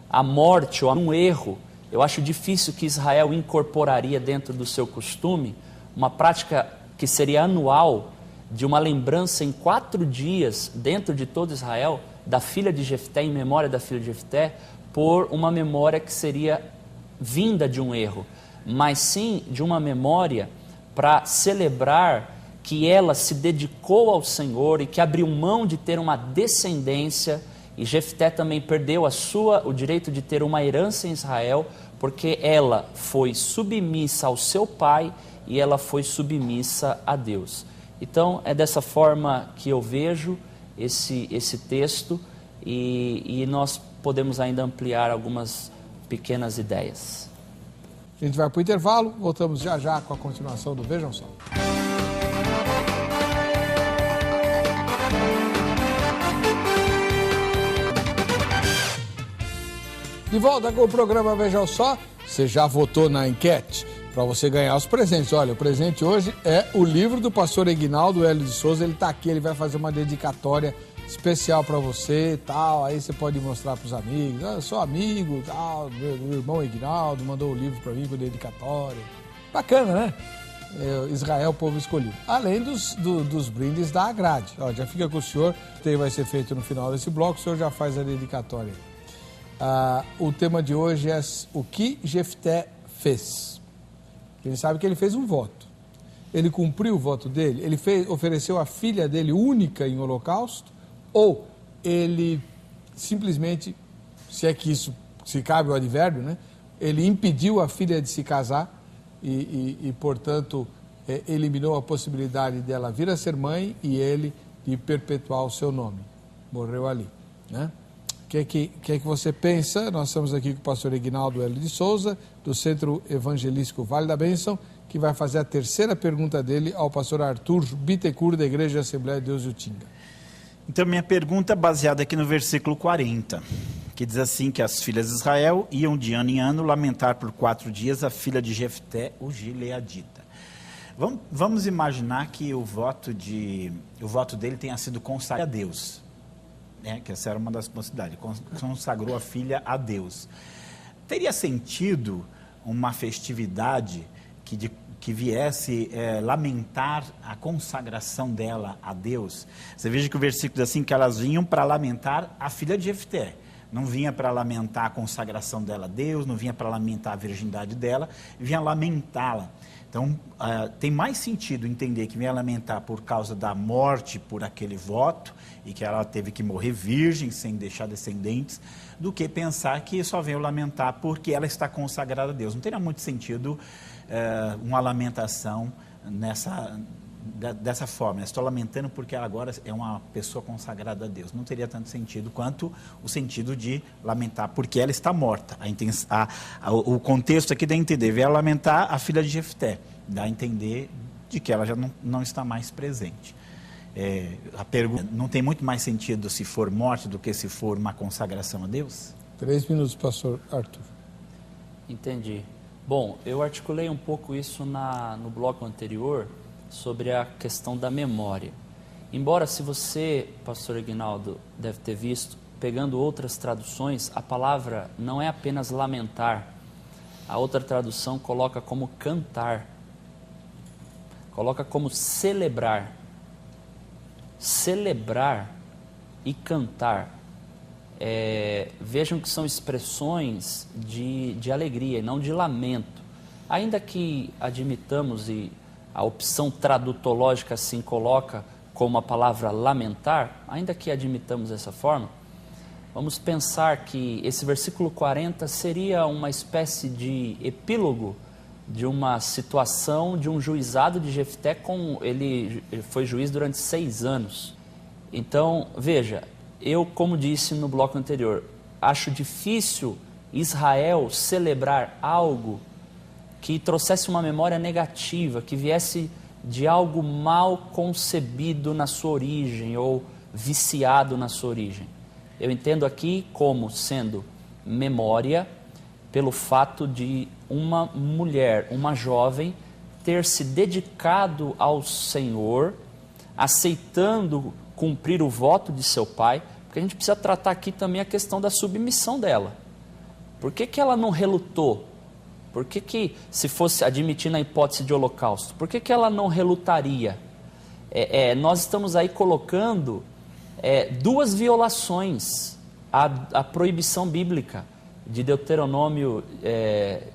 à morte ou a um erro. Eu acho difícil que Israel incorporaria dentro do seu costume uma prática que seria anual, de uma lembrança em 4 dias, dentro de todo Israel, da filha de Jefté, em memória da filha de Jefté, por uma memória que seria vinda de um erro, mas sim de uma memória para celebrar que ela se dedicou ao Senhor e que abriu mão de ter uma descendência, e Jefté também perdeu o direito de ter uma herança em Israel, porque ela foi submissa ao seu pai e ela foi submissa a Deus. Então, é dessa forma que eu vejo esse texto, e nós podemos ainda ampliar algumas pequenas ideias. A gente vai para o intervalo, voltamos já já com a continuação do Vejam Só. De volta com o programa Vejam Só. Você já votou na enquete para você ganhar os presentes? Olha, o presente hoje é o livro do pastor Aguinaldo Hélio de Souza. Ele está aqui, ele vai fazer uma dedicatória especial para você e tal. Aí você pode mostrar para os amigos. Eu sou amigo, tal, meu irmão Aguinaldo mandou o livro para mim com dedicatória. Bacana, né? Israel, povo escolhido. Além dos brindes da grade. Ó, já fica com o senhor, o vai ser feito no final desse bloco, o senhor já faz a dedicatória. O tema de hoje é o que Jefté fez. Ele sabe que ele fez um voto. Ele cumpriu o voto dele? Ele ofereceu a filha dele única em holocausto? Ou ele simplesmente, se cabe o advérbio, né? Ele impediu a filha de se casar e portanto, eliminou a possibilidade dela vir a ser mãe e ele de perpetuar o seu nome. Morreu ali, né? O que é que você pensa? Nós estamos aqui com o pastor Aguinaldo Hélio de Souza, do Centro Evangelístico Vale da Bênção, que vai fazer a terceira pergunta dele ao pastor Arthur Bittencourt, da Igreja Assembleia de Deus de Utinga. Então, minha pergunta é baseada aqui no versículo 40, que diz assim, que as filhas de Israel iam de ano em ano lamentar por 4 dias a filha de Jefté, o gileadita. Vamos imaginar que o voto dele tenha sido consagrado a Deus. Que essa era uma das possibilidades, consagrou a filha a Deus. Teria sentido uma festividade que viesse lamentar a consagração dela a Deus? Você veja que o versículo diz assim, que elas vinham para lamentar a filha de Jefté. Não vinha para lamentar a consagração dela a Deus, não vinha para lamentar a virgindade dela, vinha lamentá-la. Então, tem mais sentido entender que vinha lamentar por causa da morte por aquele voto, e que ela teve que morrer virgem, sem deixar descendentes, do que pensar que só veio lamentar porque ela está consagrada a Deus. Não teria muito sentido uma lamentação dessa forma. Estou lamentando porque ela agora é uma pessoa consagrada a Deus. Não teria tanto sentido quanto o sentido de lamentar porque ela está morta. O contexto aqui dá a entender, veio lamentar a filha de Jefté, dá a entender de que ela já não está mais presente. A pergunta, não tem muito mais sentido se for morte do que se for uma consagração a Deus? 3 minutos, pastor Arthur. Entendi. Bom, eu articulei um pouco isso no bloco anterior sobre a questão da memória. Embora, se você, pastor Aguinaldo, deve ter visto, pegando outras traduções, a palavra não é apenas lamentar. A outra tradução coloca como cantar, coloca como celebrar. Celebrar e cantar. Vejam que são expressões de alegria e não de lamento. Ainda que admitamos, e a opção tradutológica assim coloca como a palavra lamentar, ainda que admitamos dessa forma, vamos pensar que esse versículo 40 seria uma espécie de epílogo de uma situação de um juizado de Jefté. Ele foi juiz durante 6 anos. Então, veja, eu, como disse no bloco anterior, acho difícil Israel celebrar algo que trouxesse uma memória negativa, que viesse de algo mal concebido na sua origem ou viciado na sua origem. Eu entendo aqui como sendo memória pelo fato de uma mulher, uma jovem, ter se dedicado ao Senhor, aceitando cumprir o voto de seu pai, porque a gente precisa tratar aqui também a questão da submissão dela. Por que ela não relutou? Por que, se fosse admitindo a hipótese de holocausto, por que ela não relutaria? Nós estamos aí colocando 2 violações à proibição bíblica de Deuteronômio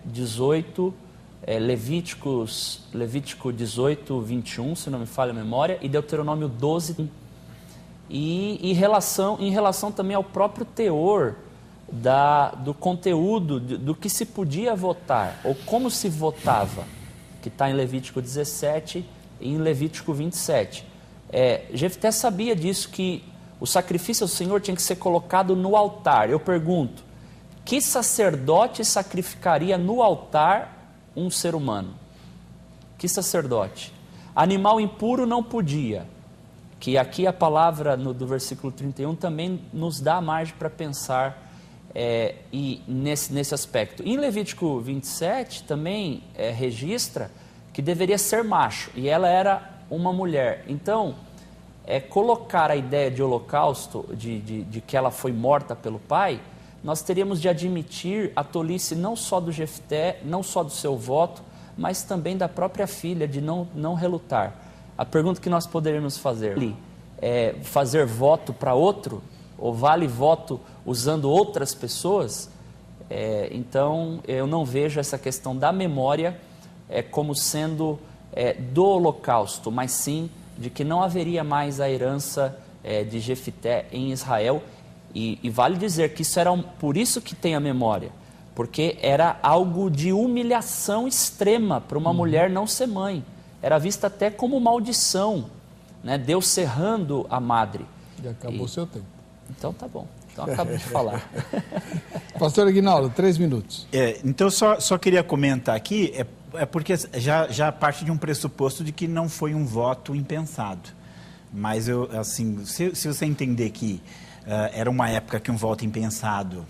18, Levítico 18, 21, se não me falha a memória, e Deuteronômio 12, e em relação também ao próprio teor do conteúdo, do que se podia votar, ou como se votava, que está em Levítico 17 e em Levítico 27. Jefté sabia disso, que o sacrifício ao Senhor tinha que ser colocado no altar. Eu pergunto, que sacerdote sacrificaria no altar um ser humano? Que sacerdote? Animal impuro não podia, que aqui a palavra do versículo 31 também nos dá margem para pensar nesse aspecto. Em Levítico 27 também registra que deveria ser macho, e ela era uma mulher. Então, colocar a ideia de holocausto, de que ela foi morta pelo pai, nós teríamos de admitir a tolice não só do Jefté, não só do seu voto, mas também da própria filha, de não relutar. A pergunta que nós poderíamos fazer fazer voto para outro, ou vale voto usando outras pessoas? Então, eu não vejo essa questão da memória como sendo do holocausto, mas sim de que não haveria mais a herança de Jefté em Israel. E vale dizer que isso era por isso que tem a memória, porque era algo de humilhação extrema para uma mulher não ser mãe. Era vista até como maldição, né? Deus serrando a madre. E acabou seu tempo. Então tá bom, então acabo de falar. Pastor Aguinaldo, 3 minutos. Então só queria comentar aqui, porque já parte de um pressuposto de que não foi um voto impensado. Mas se você entender que era uma época que um voto impensado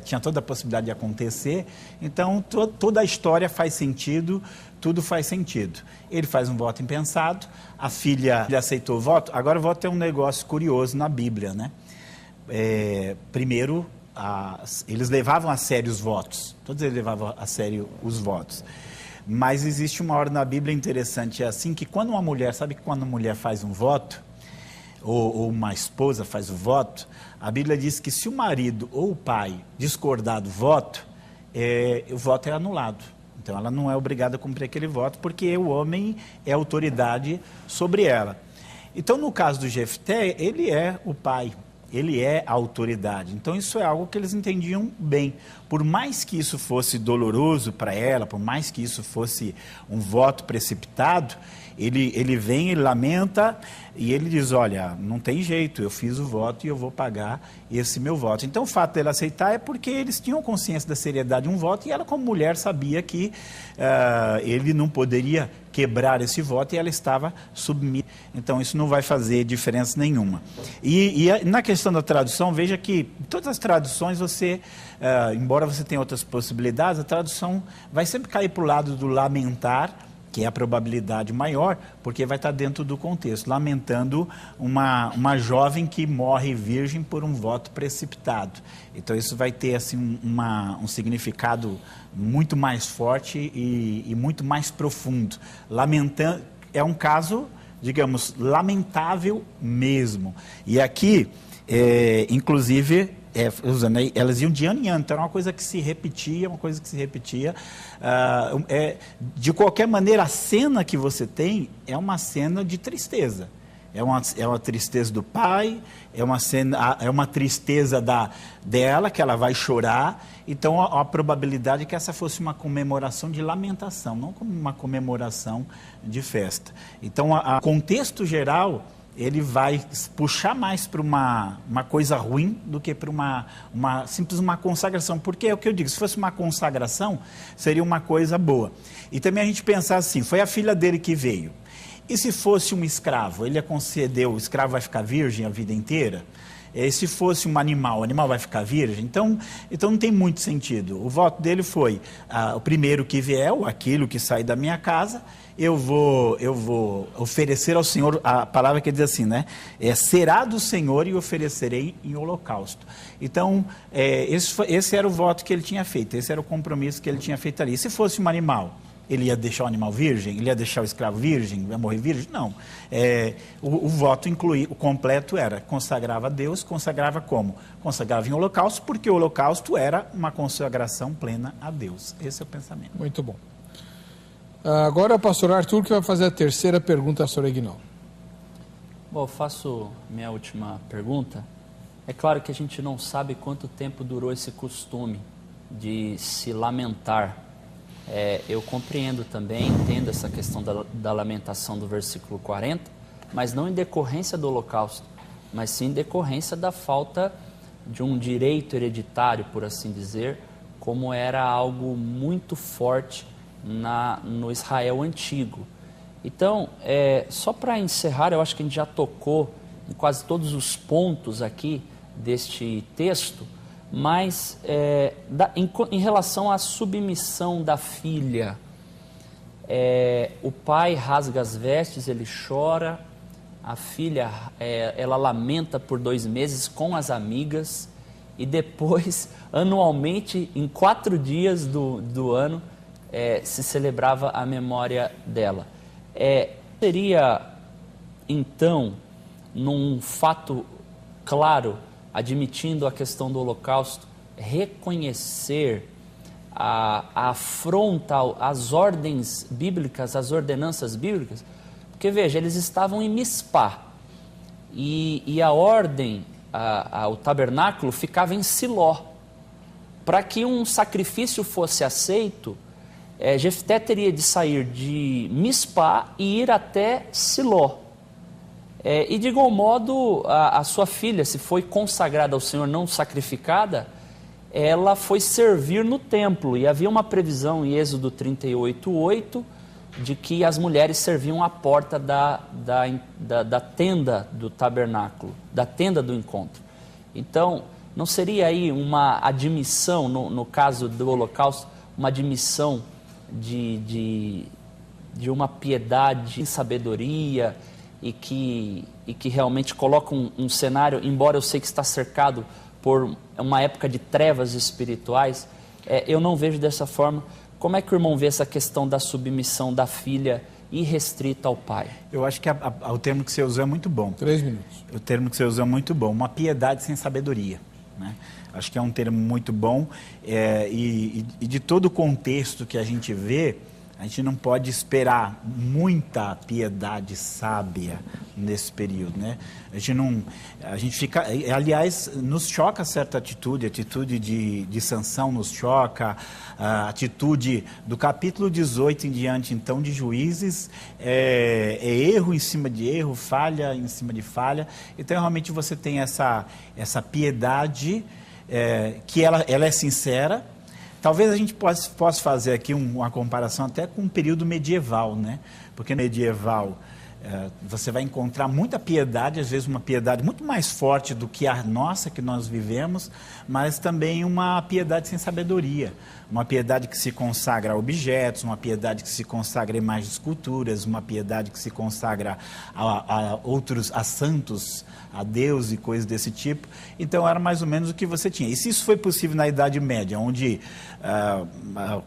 tinha toda a possibilidade de acontecer, então toda a história faz sentido, tudo faz sentido. Ele faz um voto impensado, a filha aceitou o voto. Agora o voto é um negócio curioso na Bíblia, né? Primeiro, eles levavam a sério os votos, todos eles levavam a sério os votos. Mas existe uma ordem na Bíblia interessante, assim, que quando uma mulher, sabe que quando uma mulher faz um voto, ou uma esposa faz o voto, a Bíblia diz que se o marido ou o pai discordar do voto, o voto é anulado. Então ela não é obrigada a cumprir aquele voto, porque o homem é autoridade sobre ela. Então no caso do Jefté, ele é o pai, ele é a autoridade. Então isso é algo que eles entendiam bem. Por mais que isso fosse doloroso para ela, por mais que isso fosse um voto precipitado, Ele vem, ele lamenta e ele diz, olha, não tem jeito, eu fiz o voto e eu vou pagar esse meu voto. Então o fato dele aceitar é porque eles tinham consciência da seriedade de um voto e ela como mulher sabia que ele não poderia quebrar esse voto e ela estava submissa. Então isso não vai fazer diferença nenhuma. E na questão da tradução, veja que todas as traduções embora você tenha outras possibilidades, a tradução vai sempre cair para o lado do lamentar, que é a probabilidade maior, porque vai estar dentro do contexto, lamentando uma jovem que morre virgem por um voto precipitado. Então isso vai ter assim, um significado muito mais forte e muito mais profundo. Lamentando, é um caso, digamos, lamentável mesmo. E aqui, inclusive, elas iam de ano em ano, então era uma coisa que se repetia, de qualquer maneira, a cena que você tem é uma cena de tristeza. É uma tristeza do pai, é uma tristeza dela, que ela vai chorar. Então, a probabilidade é que essa fosse uma comemoração de lamentação, não como uma comemoração de festa. Então, o contexto geral, ele vai puxar mais para uma coisa ruim do que para simples uma consagração. Porque é o que eu digo, se fosse uma consagração, seria uma coisa boa. E também a gente pensar assim, foi a filha dele que veio. E se fosse um escravo, ele ia conceder, o escravo vai ficar virgem a vida inteira? E se fosse um animal, o animal vai ficar virgem? Então não tem muito sentido. O voto dele foi, o primeiro que vier, aquilo que sai da minha casa, eu vou oferecer ao Senhor, a palavra que diz assim, né? Será do Senhor e oferecerei em holocausto. Então, esse era o voto que ele tinha feito, esse era o compromisso que ele tinha feito ali. E se fosse um animal, ele ia deixar o animal virgem? Ele ia deixar o escravo virgem? Ia morrer virgem? Não. O voto o completo era, consagrava a Deus, consagrava como? Consagrava em holocausto, porque o holocausto era uma consagração plena a Deus. Esse é o pensamento. Muito bom. Agora é o pastor Arthur que vai fazer a terceira pergunta à senhora Aguinaldo. Bom, eu faço minha última pergunta. É claro que a gente não sabe quanto tempo durou esse costume de se lamentar. Eu compreendo também, entendo essa questão da lamentação do versículo 40, mas não em decorrência do holocausto, mas sim em decorrência da falta de um direito hereditário, por assim dizer, como era algo muito forte no Israel antigo. Então, só para encerrar, eu acho que a gente já tocou em quase todos os pontos aqui deste texto, mas em relação à submissão da filha, o pai rasga as vestes, ele chora, a filha ela lamenta por 2 meses com as amigas e depois, anualmente, em 4 dias do ano, se celebrava a memória dela. Seria, então, num fato claro, admitindo a questão do holocausto, reconhecer a afronta às ordens bíblicas, às ordenanças bíblicas? Porque, veja, eles estavam em Mispá, e a ordem, o tabernáculo, ficava em Siló. Para que um sacrifício fosse aceito, Jefté teria de sair de Mispá e ir até Siló. E de igual modo, a sua filha, se foi consagrada ao Senhor, não sacrificada, ela foi servir no templo. E havia uma previsão em Êxodo 38:8 de que as mulheres serviam à porta da tenda do tabernáculo, da tenda do encontro. Então, não seria aí uma admissão, no caso do holocausto, uma admissão de uma piedade em sabedoria e que realmente coloca um cenário, embora eu sei que está cercado por uma época de trevas espirituais, eu não vejo dessa forma. Como é que o irmão vê essa questão da submissão da filha irrestrita ao pai? Eu acho que o termo que você usou é muito bom. 3 minutos. O termo que você usou é muito bom, uma piedade sem sabedoria, né? Acho que é um termo muito bom, e de todo o contexto que a gente vê, A gente não pode esperar muita piedade sábia nesse período, né? A gente fica, aliás, nos choca certa atitude, a atitude de Sansão nos choca, a atitude do capítulo 18 em diante, então, de Juízes, é erro em cima de erro, falha em cima de falha. Então, realmente, você tem essa piedade, que ela é sincera. Talvez a gente possa fazer aqui uma comparação até com o período medieval, né? Porque no medieval você vai encontrar muita piedade, às vezes uma piedade muito mais forte do que a nossa que nós vivemos, mas também uma piedade sem sabedoria, uma piedade que se consagra a objetos, uma piedade que se consagra a imagens de esculturas, uma piedade que se consagra a santos, a Deus e coisas desse tipo. Então era mais ou menos o que você tinha. E se isso foi possível na Idade Média, onde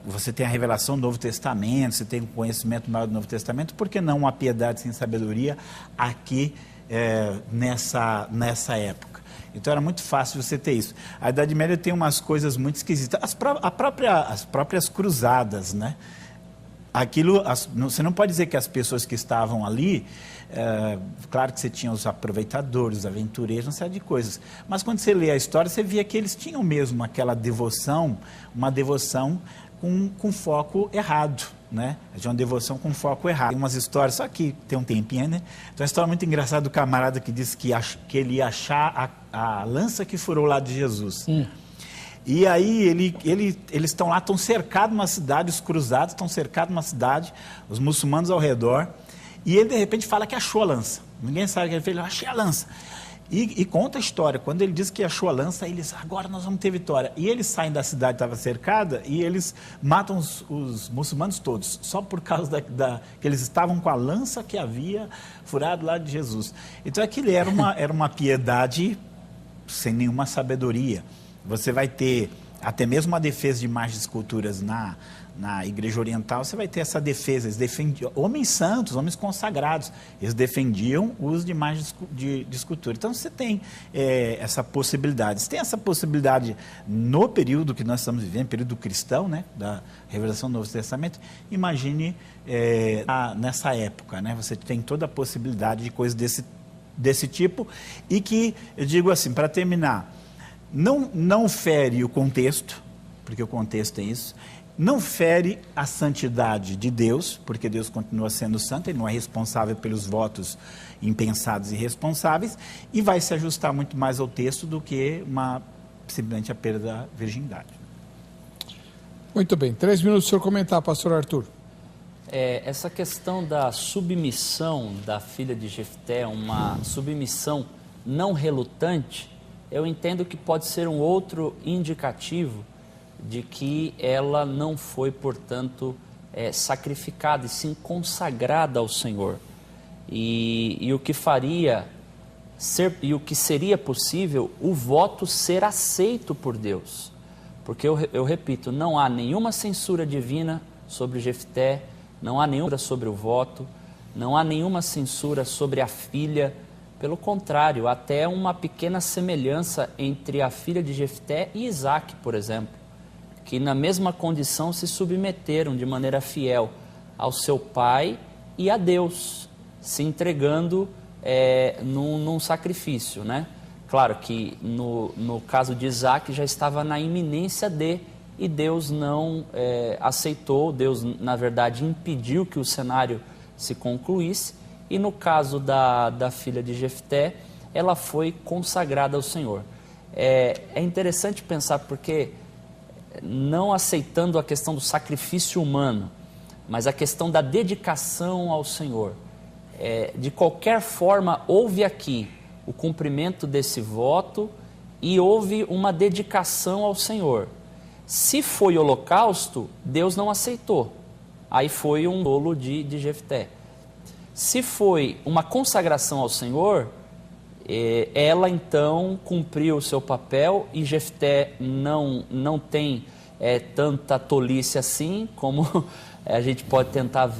você tem a revelação do Novo Testamento, você tem um conhecimento maior do Novo Testamento, por que não uma piedade sem sabedoria aqui nessa época? Então era muito fácil você ter isso. A Idade Média tem umas coisas muito esquisitas. As próprias cruzadas, né? Você não pode dizer que as pessoas que estavam ali, claro que você tinha os aproveitadores, os aventureiros, uma série de coisas, mas quando você lê a história, você via que eles tinham mesmo aquela devoção, uma devoção com foco errado, né? De uma devoção com foco errado. Tem umas histórias, só que tem um tempinho, né? Tem uma história muito engraçada do camarada que disse que ele ia achar a lança que furou o lado de Jesus. E aí eles estão lá, estão cercados numa cidade, os cruzados estão cercados numa cidade, os muçulmanos ao redor, e ele de repente fala que achou a lança. Ninguém sabe o que ele fez, eu achei a lança. E conta a história, quando ele diz que achou a lança, eles, agora nós vamos ter vitória. E eles saem da cidade que estava cercada e eles matam os muçulmanos todos, só por causa que eles estavam com a lança que havia furado lá de Jesus. Então aquilo era uma piedade sem nenhuma sabedoria. Você vai ter até mesmo uma defesa de imagens de esculturas na Igreja Oriental, você vai ter essa defesa. Eles defendiam, homens santos, homens consagrados, eles defendiam o uso de imagens de escultura. Então você tem essa possibilidade. Você tem essa possibilidade no período que nós estamos vivendo, período cristão, né, da revelação do Novo Testamento. Imagine nessa época, né, você tem toda a possibilidade de coisas desse tipo, e que, eu digo assim, para terminar, não fere o contexto, porque o contexto é isso, não fere a santidade de Deus, porque Deus continua sendo santo, Ele não é responsável pelos votos impensados e irresponsáveis, e vai se ajustar muito mais ao texto do que simplesmente a perda da virgindade. Muito bem, 3 minutos para o senhor comentar, pastor Arthur. Essa questão da submissão da filha de Jefté, uma submissão não relutante, eu entendo que pode ser um outro indicativo de que ela não foi, portanto, sacrificada e sim consagrada ao Senhor. E o que o que seria possível, o voto ser aceito por Deus. Porque eu repito, não há nenhuma censura divina sobre Jefté, não há nenhuma sobre o voto, não há nenhuma censura sobre a filha. Pelo contrário, até uma pequena semelhança entre a filha de Jefté e Isaac, por exemplo, que na mesma condição se submeteram de maneira fiel ao seu pai e a Deus, se entregando num sacrifício, né? Claro que no caso de Isaac já estava na iminência e Deus não aceitou, Deus na verdade impediu que o cenário se concluísse, e no caso da filha de Jefté, ela foi consagrada ao Senhor. É interessante pensar porque, não aceitando a questão do sacrifício humano, mas a questão da dedicação ao Senhor, de qualquer forma, houve aqui o cumprimento desse voto e houve uma dedicação ao Senhor. Se foi holocausto, Deus não aceitou. Aí foi um dolo de Jefté. Se foi uma consagração ao Senhor, ela então cumpriu o seu papel, e Jefté não tem tanta tolice assim, como a gente pode tentar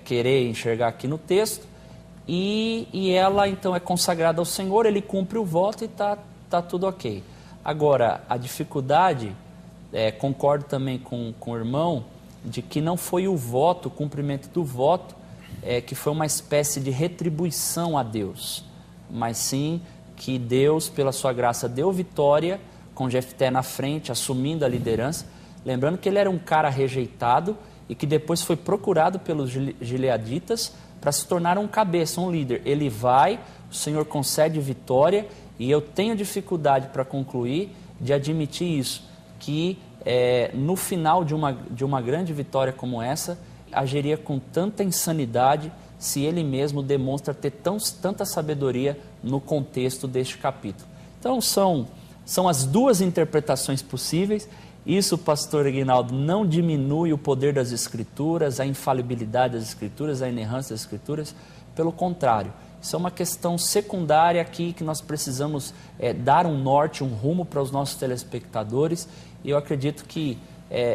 querer enxergar aqui no texto, e ela então é consagrada ao Senhor, ele cumpre o voto e está tudo ok. Agora, a dificuldade, concordo também com o irmão, de que não foi o voto, o cumprimento do voto, que foi uma espécie de retribuição a Deus, mas sim que Deus, pela sua graça, deu vitória, com Jefté na frente, assumindo a liderança. Lembrando que ele era um cara rejeitado e que depois foi procurado pelos gileaditas para se tornar um cabeça, um líder. Ele vai, o Senhor concede vitória, e eu tenho dificuldade para concluir de admitir isso, que no final de uma grande vitória como essa, agiria com tanta insanidade se ele mesmo demonstra ter tanta sabedoria no contexto deste capítulo. Então são as duas interpretações possíveis. Isso, pastor Aguinaldo, não diminui o poder das Escrituras, a infalibilidade das Escrituras, a inerrância das Escrituras. Pelo contrário, isso é uma questão secundária aqui que nós precisamos dar um norte, um rumo para os nossos telespectadores. E eu acredito que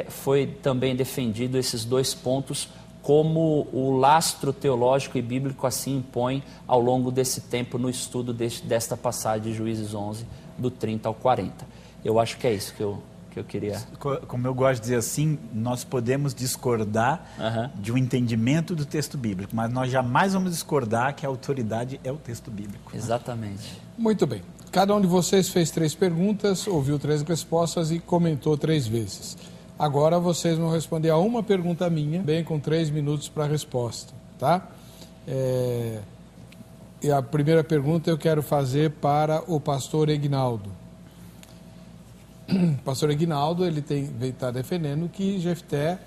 foi também defendido esses dois pontos como o lastro teológico e bíblico assim impõe ao longo desse tempo no estudo desta passagem de Juízes 11, do 30 ao 40. Eu acho que é isso que eu queria... Como eu gosto de dizer assim, nós podemos discordar de um entendimento do texto bíblico, mas nós jamais vamos discordar que a autoridade é o texto bíblico. Exatamente. Muito bem. Cada um de vocês fez 3 perguntas, ouviu 3 respostas e comentou 3 vezes. Agora vocês vão responder a uma pergunta minha, bem com 3 minutos para a resposta, tá? E a primeira pergunta eu quero fazer para o pastor Aguinaldo. O pastor Aguinaldo, ele está defendendo que Jefté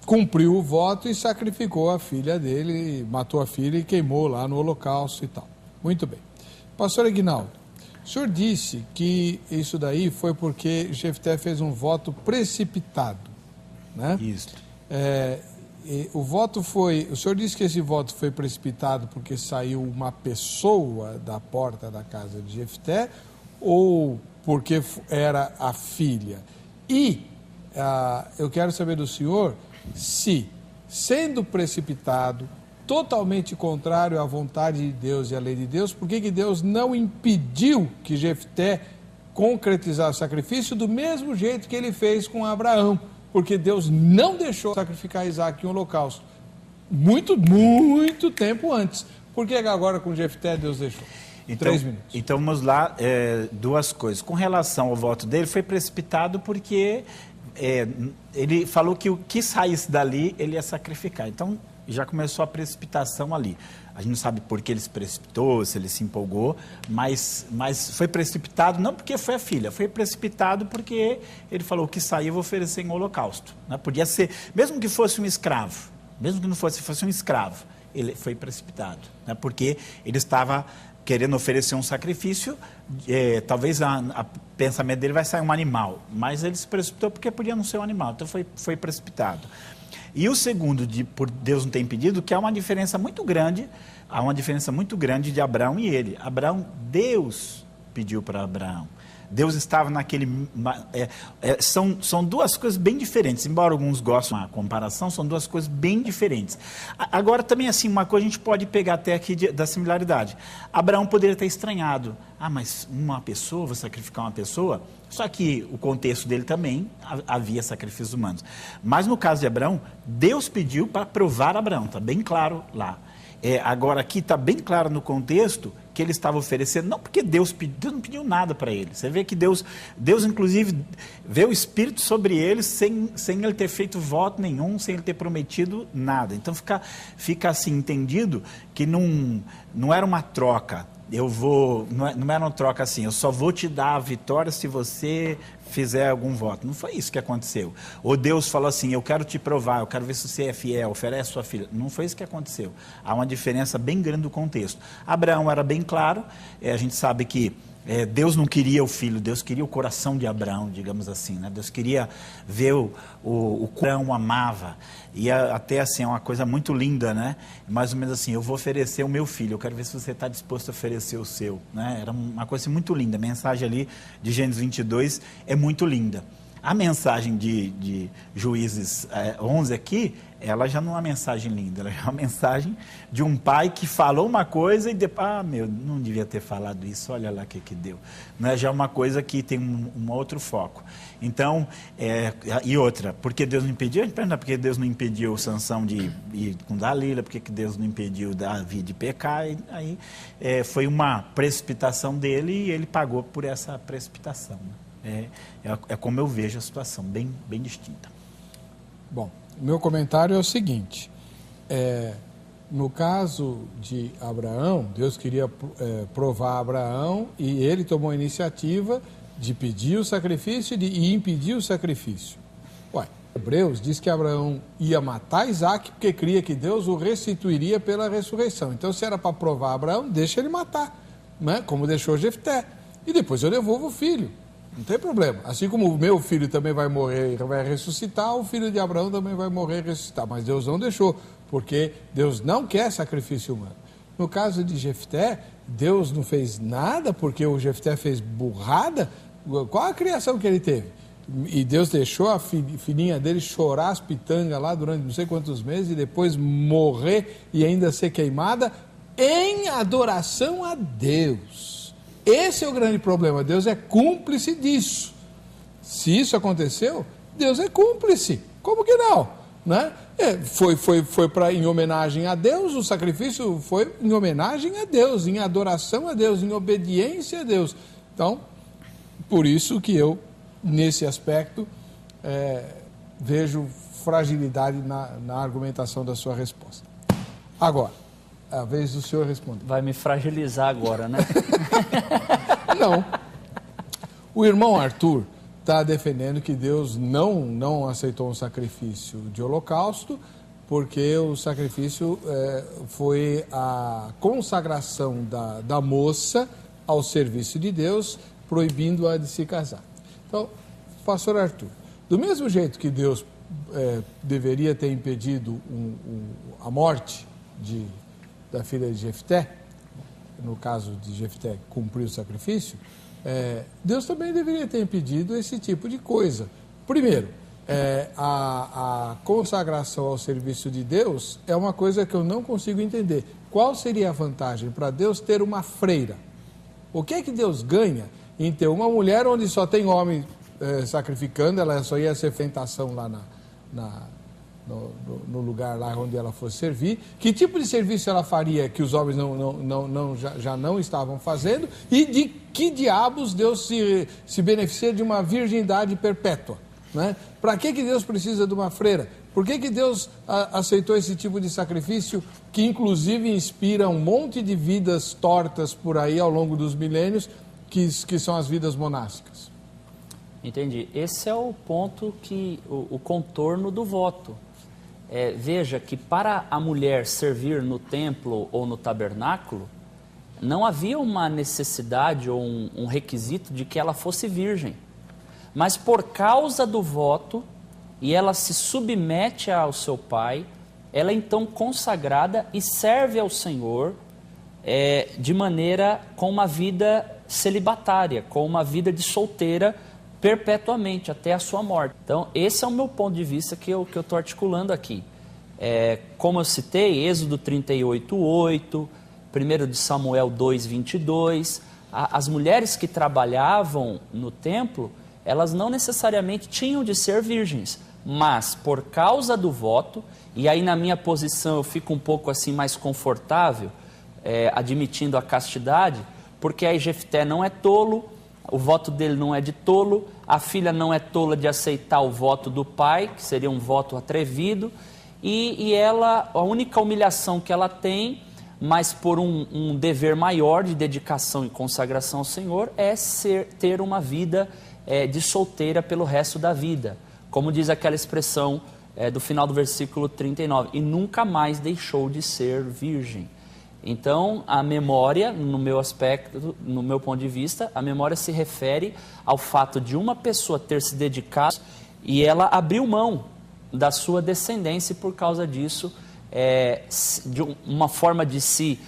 cumpriu o voto e sacrificou a filha dele, matou a filha e queimou lá no holocausto e tal. Muito bem. Pastor Aguinaldo, o senhor disse que isso daí foi porque Jefté fez um voto precipitado, né? Isso. O senhor disse que esse voto foi precipitado porque saiu uma pessoa da porta da casa de Jefté ou porque era a filha? E eu quero saber do senhor se, sendo precipitado, totalmente contrário à vontade de Deus e à lei de Deus, por que Deus não impediu que Jefté concretizasse o sacrifício do mesmo jeito que ele fez com Abraão? Porque Deus não deixou sacrificar Isaac em um holocausto muito tempo antes. Por que agora com Jefté Deus deixou? Então, 3 minutos. Então vamos lá, 2 coisas. Com relação ao voto dele, foi precipitado porque ele falou que o que saísse dali, ele ia sacrificar. Então já começou a precipitação ali. A gente não sabe por que ele se precipitou, se ele se empolgou, mas foi precipitado não porque foi a filha, foi precipitado porque ele falou que sair eu vou oferecer em holocausto. Né? Podia ser, mesmo que fosse um escravo, mesmo que não fosse um escravo, ele foi precipitado, né? Porque ele estava querendo oferecer um sacrifício, talvez o pensamento dele vai sair um animal, mas ele se precipitou porque podia não ser um animal, então foi precipitado. E o segundo, por Deus não ter impedido, que há uma diferença muito grande de Abraão e ele. Deus pediu para Abraão. Deus estava naquele... São 2 coisas bem diferentes, embora alguns gostem de uma comparação, são 2 coisas bem diferentes. Agora também, assim, uma coisa a gente pode pegar até aqui da similaridade. Abraão poderia ter estranhado. Mas uma pessoa, vou sacrificar uma pessoa? Só que o contexto dele também havia sacrifícios humanos. Mas no caso de Abraão, Deus pediu para provar Abraão, está bem claro lá. Agora aqui está bem claro no contexto que ele estava oferecendo, não porque Deus não pediu nada para ele. Você vê que Deus inclusive vê o Espírito sobre ele sem ele ter feito voto nenhum, sem ele ter prometido nada. Então fica assim entendido que não era uma troca. Não era uma troca assim, eu só vou te dar a vitória se você fizer algum voto. Não foi isso que aconteceu. Ou Deus falou assim, eu quero te provar, eu quero ver se você é fiel, oferece sua filha. Não foi isso que aconteceu. Há uma diferença bem grande do contexto. Abraão era bem claro, a gente sabe que Deus não queria o filho, Deus queria o coração de Abraão, digamos assim, né? Deus queria ver o Abraão amava, e até assim, é uma coisa muito linda, né? Mais ou menos assim, eu vou oferecer o meu filho, eu quero ver se você está disposto a oferecer o seu, né? Era uma coisa assim, muito linda, a mensagem ali de Gênesis 22 é muito linda. A mensagem de Juízes 11 aqui, ela já não é uma mensagem linda, ela é uma mensagem de um pai que falou uma coisa e depois, não devia ter falado isso, olha lá o que deu. Não é já uma coisa que tem um outro foco. Então, e outra, por que Deus não impediu? A gente pergunta por que Deus não impediu Sansão de ir com Dalila, por que Deus não impediu Davi de pecar, e aí foi uma precipitação dele e ele pagou por essa precipitação, né? É como eu vejo a situação, bem distinta. Bom, meu comentário é o seguinte, no caso de Abraão, Deus queria provar Abraão e ele tomou a iniciativa de pedir o sacrifício e impedir o sacrifício. Hebreus diz que Abraão ia matar Isaac porque cria que Deus o restituiria pela ressurreição. Então, se era para provar Abraão, deixa ele matar, né? Como deixou Jefté. E depois eu devolvo o filho. Não tem problema. Assim como o meu filho também vai morrer e vai ressuscitar, o filho de Abraão também vai morrer e ressuscitar. Mas Deus não deixou, porque Deus não quer sacrifício humano. No caso de Jefté, Deus não fez nada porque o Jefté fez burrada. Qual a criação que ele teve? E Deus deixou a filhinha dele chorar as pitangas lá durante não sei quantos meses e depois morrer e ainda ser queimada em adoração a Deus. Esse é o grande problema. Deus é cúmplice disso. Se isso aconteceu, Deus é cúmplice. Como que não? Né? Foi em homenagem a Deus, o sacrifício foi em homenagem a Deus, em adoração a Deus, em obediência a Deus. Então, por isso que eu, nesse aspecto, vejo fragilidade na argumentação da sua resposta. Agora, é a vez do senhor responder. Vai me fragilizar agora, né? Não. O irmão Arthur está defendendo que Deus não aceitou um sacrifício de holocausto, porque o sacrifício foi a consagração da moça ao serviço de Deus, proibindo-a de se casar. Então, pastor Arthur, do mesmo jeito que Deus deveria ter impedido a morte da filha de Jefté, no caso de Jefté cumprir o sacrifício, Deus também deveria ter impedido esse tipo de coisa. Primeiro, a consagração ao serviço de Deus é uma coisa que eu não consigo entender. Qual seria a vantagem para Deus ter uma freira? O que é que Deus ganha em ter uma mulher onde só tem homem sacrificando, ela só ia ser tentação lá no lugar lá onde ela fosse servir? Que tipo de serviço ela faria que os homens já não estavam fazendo? E de que diabos Deus se beneficia de uma virgindade perpétua? Né? Para que Deus precisa de uma freira? Por que Deus aceitou esse tipo de sacrifício que inclusive inspira um monte de vidas tortas por aí ao longo dos milênios, que são as vidas monásticas? Entendi. Esse é o ponto o contorno do voto. Veja que para a mulher servir no templo ou no tabernáculo, não havia uma necessidade ou um requisito de que ela fosse virgem. Mas por causa do voto, e ela se submete ao seu pai, ela é então consagrada e serve ao Senhor de maneira com uma vida celibatária, com uma vida de solteira perpetuamente, até a sua morte. Então, esse é o meu ponto de vista que eu estou articulando aqui. Como eu citei, Êxodo 38:8, 1 de Samuel 2:22, as mulheres que trabalhavam no templo, elas não necessariamente tinham de ser virgens, mas por causa do voto, e aí na minha posição eu fico um pouco assim mais confortável, admitindo a castidade, porque aí Jefté não é tolo, o voto dele não é de tolo, a filha não é tola de aceitar o voto do pai, que seria um voto atrevido, e ela, a única humilhação que ela tem, mas por um dever maior de dedicação e consagração ao Senhor, é ter uma vida de solteira pelo resto da vida. Como diz aquela expressão do final do versículo 39, e nunca mais deixou de ser virgem. Então, a memória, no meu aspecto, no meu ponto de vista, a memória se refere ao fato de uma pessoa ter se dedicado e ela abriu mão da sua descendência, e por causa disso, de uma forma de se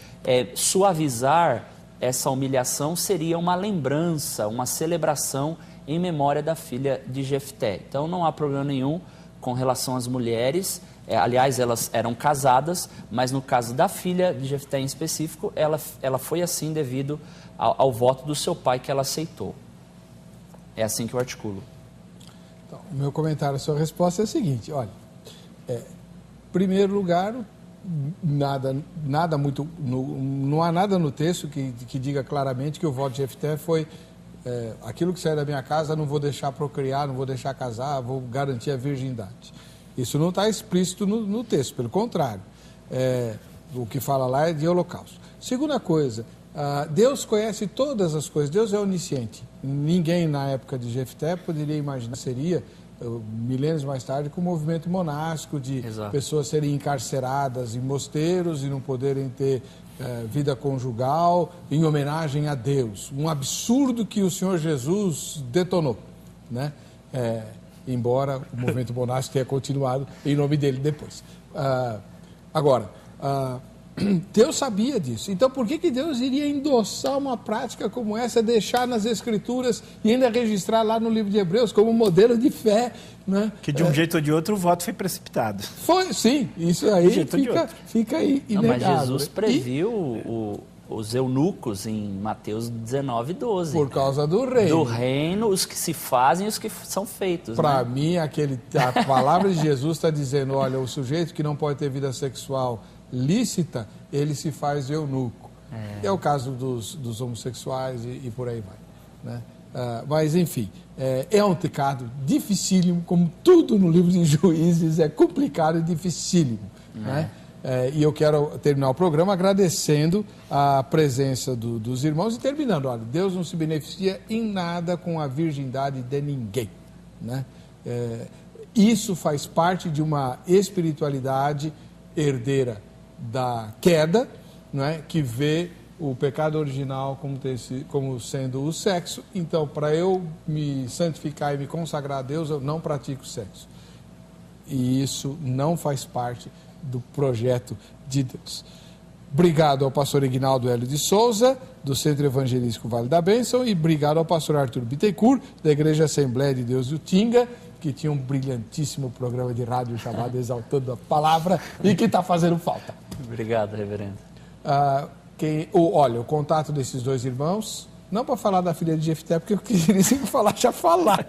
suavizar essa humilhação seria uma lembrança, uma celebração em memória da filha de Jefté. Então não há problema nenhum com relação às mulheres. Aliás, elas eram casadas, mas no caso da filha de Jefté em específico, ela foi assim devido ao voto do seu pai que ela aceitou. É assim que eu articulo. Então, o meu comentário à sua resposta é o seguinte, olha, em primeiro lugar, não há nada no texto que diga claramente que o voto de Jefté foi aquilo que sai da minha casa, não vou deixar procriar, não vou deixar casar, vou garantir a virgindade. Isso não está explícito no texto, pelo contrário. O que fala lá é de holocausto. Segunda coisa, Deus conhece todas as coisas, Deus é onisciente. Ninguém na época de Jefté poderia imaginar seria, milênios mais tarde, com o movimento monástico de Exato. Pessoas serem encarceradas em mosteiros e não poderem ter vida conjugal em homenagem a Deus. Um absurdo que o Senhor Jesus detonou, né? Embora o movimento monástico tenha continuado em nome dele depois. Agora, Deus sabia disso. Então, por que Deus iria endossar uma prática como essa, deixar nas Escrituras e ainda registrar lá no livro de Hebreus como modelo de fé? Né? Que de um jeito ou de outro o voto foi precipitado. Foi, sim. Isso aí fica aí inegável. Mas Jesus previu os eunucos em Mateus 19:12. Por causa do reino. Do reino, os que se fazem e os que são feitos. Para mim, a palavra de Jesus está dizendo, olha, o sujeito que não pode ter vida sexual lícita, ele se faz eunuco. É o caso dos homossexuais e por aí vai. Né? Mas, enfim, é um pecado dificílimo, como tudo no livro de Juízes é complicado e dificílimo. Né? E eu quero terminar o programa agradecendo a presença dos irmãos e terminando, olha, Deus não se beneficia em nada com a virgindade de ninguém. Né? Isso faz parte de uma espiritualidade herdeira da queda, não é? Que vê o pecado original como sendo o sexo. Então, para eu me santificar e me consagrar a Deus, eu não pratico sexo. E isso não faz parte do projeto de Deus. Obrigado ao pastor Ignaldo Hélio de Souza, do Centro Evangelístico Vale da Bênção, e obrigado ao pastor Arthur Bittencourt, da Igreja Assembleia de Deus de Utinga, que tinha um brilhantíssimo programa de rádio chamado Exaltando a Palavra e que está fazendo falta. Obrigado, reverendo. Olha, o contato desses dois irmãos, não para falar da filha de Jefté, porque o que eles iam falar já falaram,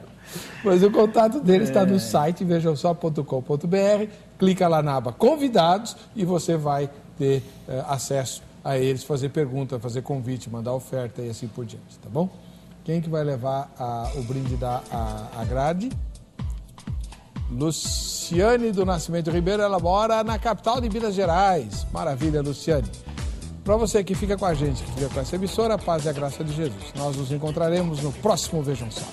mas o contato deles está no site vejamsó.com.br, clica lá na aba Convidados e você vai ter acesso a eles, fazer pergunta, fazer convite, mandar oferta e assim por diante, tá bom? Quem que vai levar o brinde da grade? Luciane do Nascimento Ribeiro, ela mora na capital de Minas Gerais. Maravilha, Luciane. Para você que fica com a gente, que fica com essa emissora, a paz e a graça de Jesus. Nós nos encontraremos no próximo Vejam Só.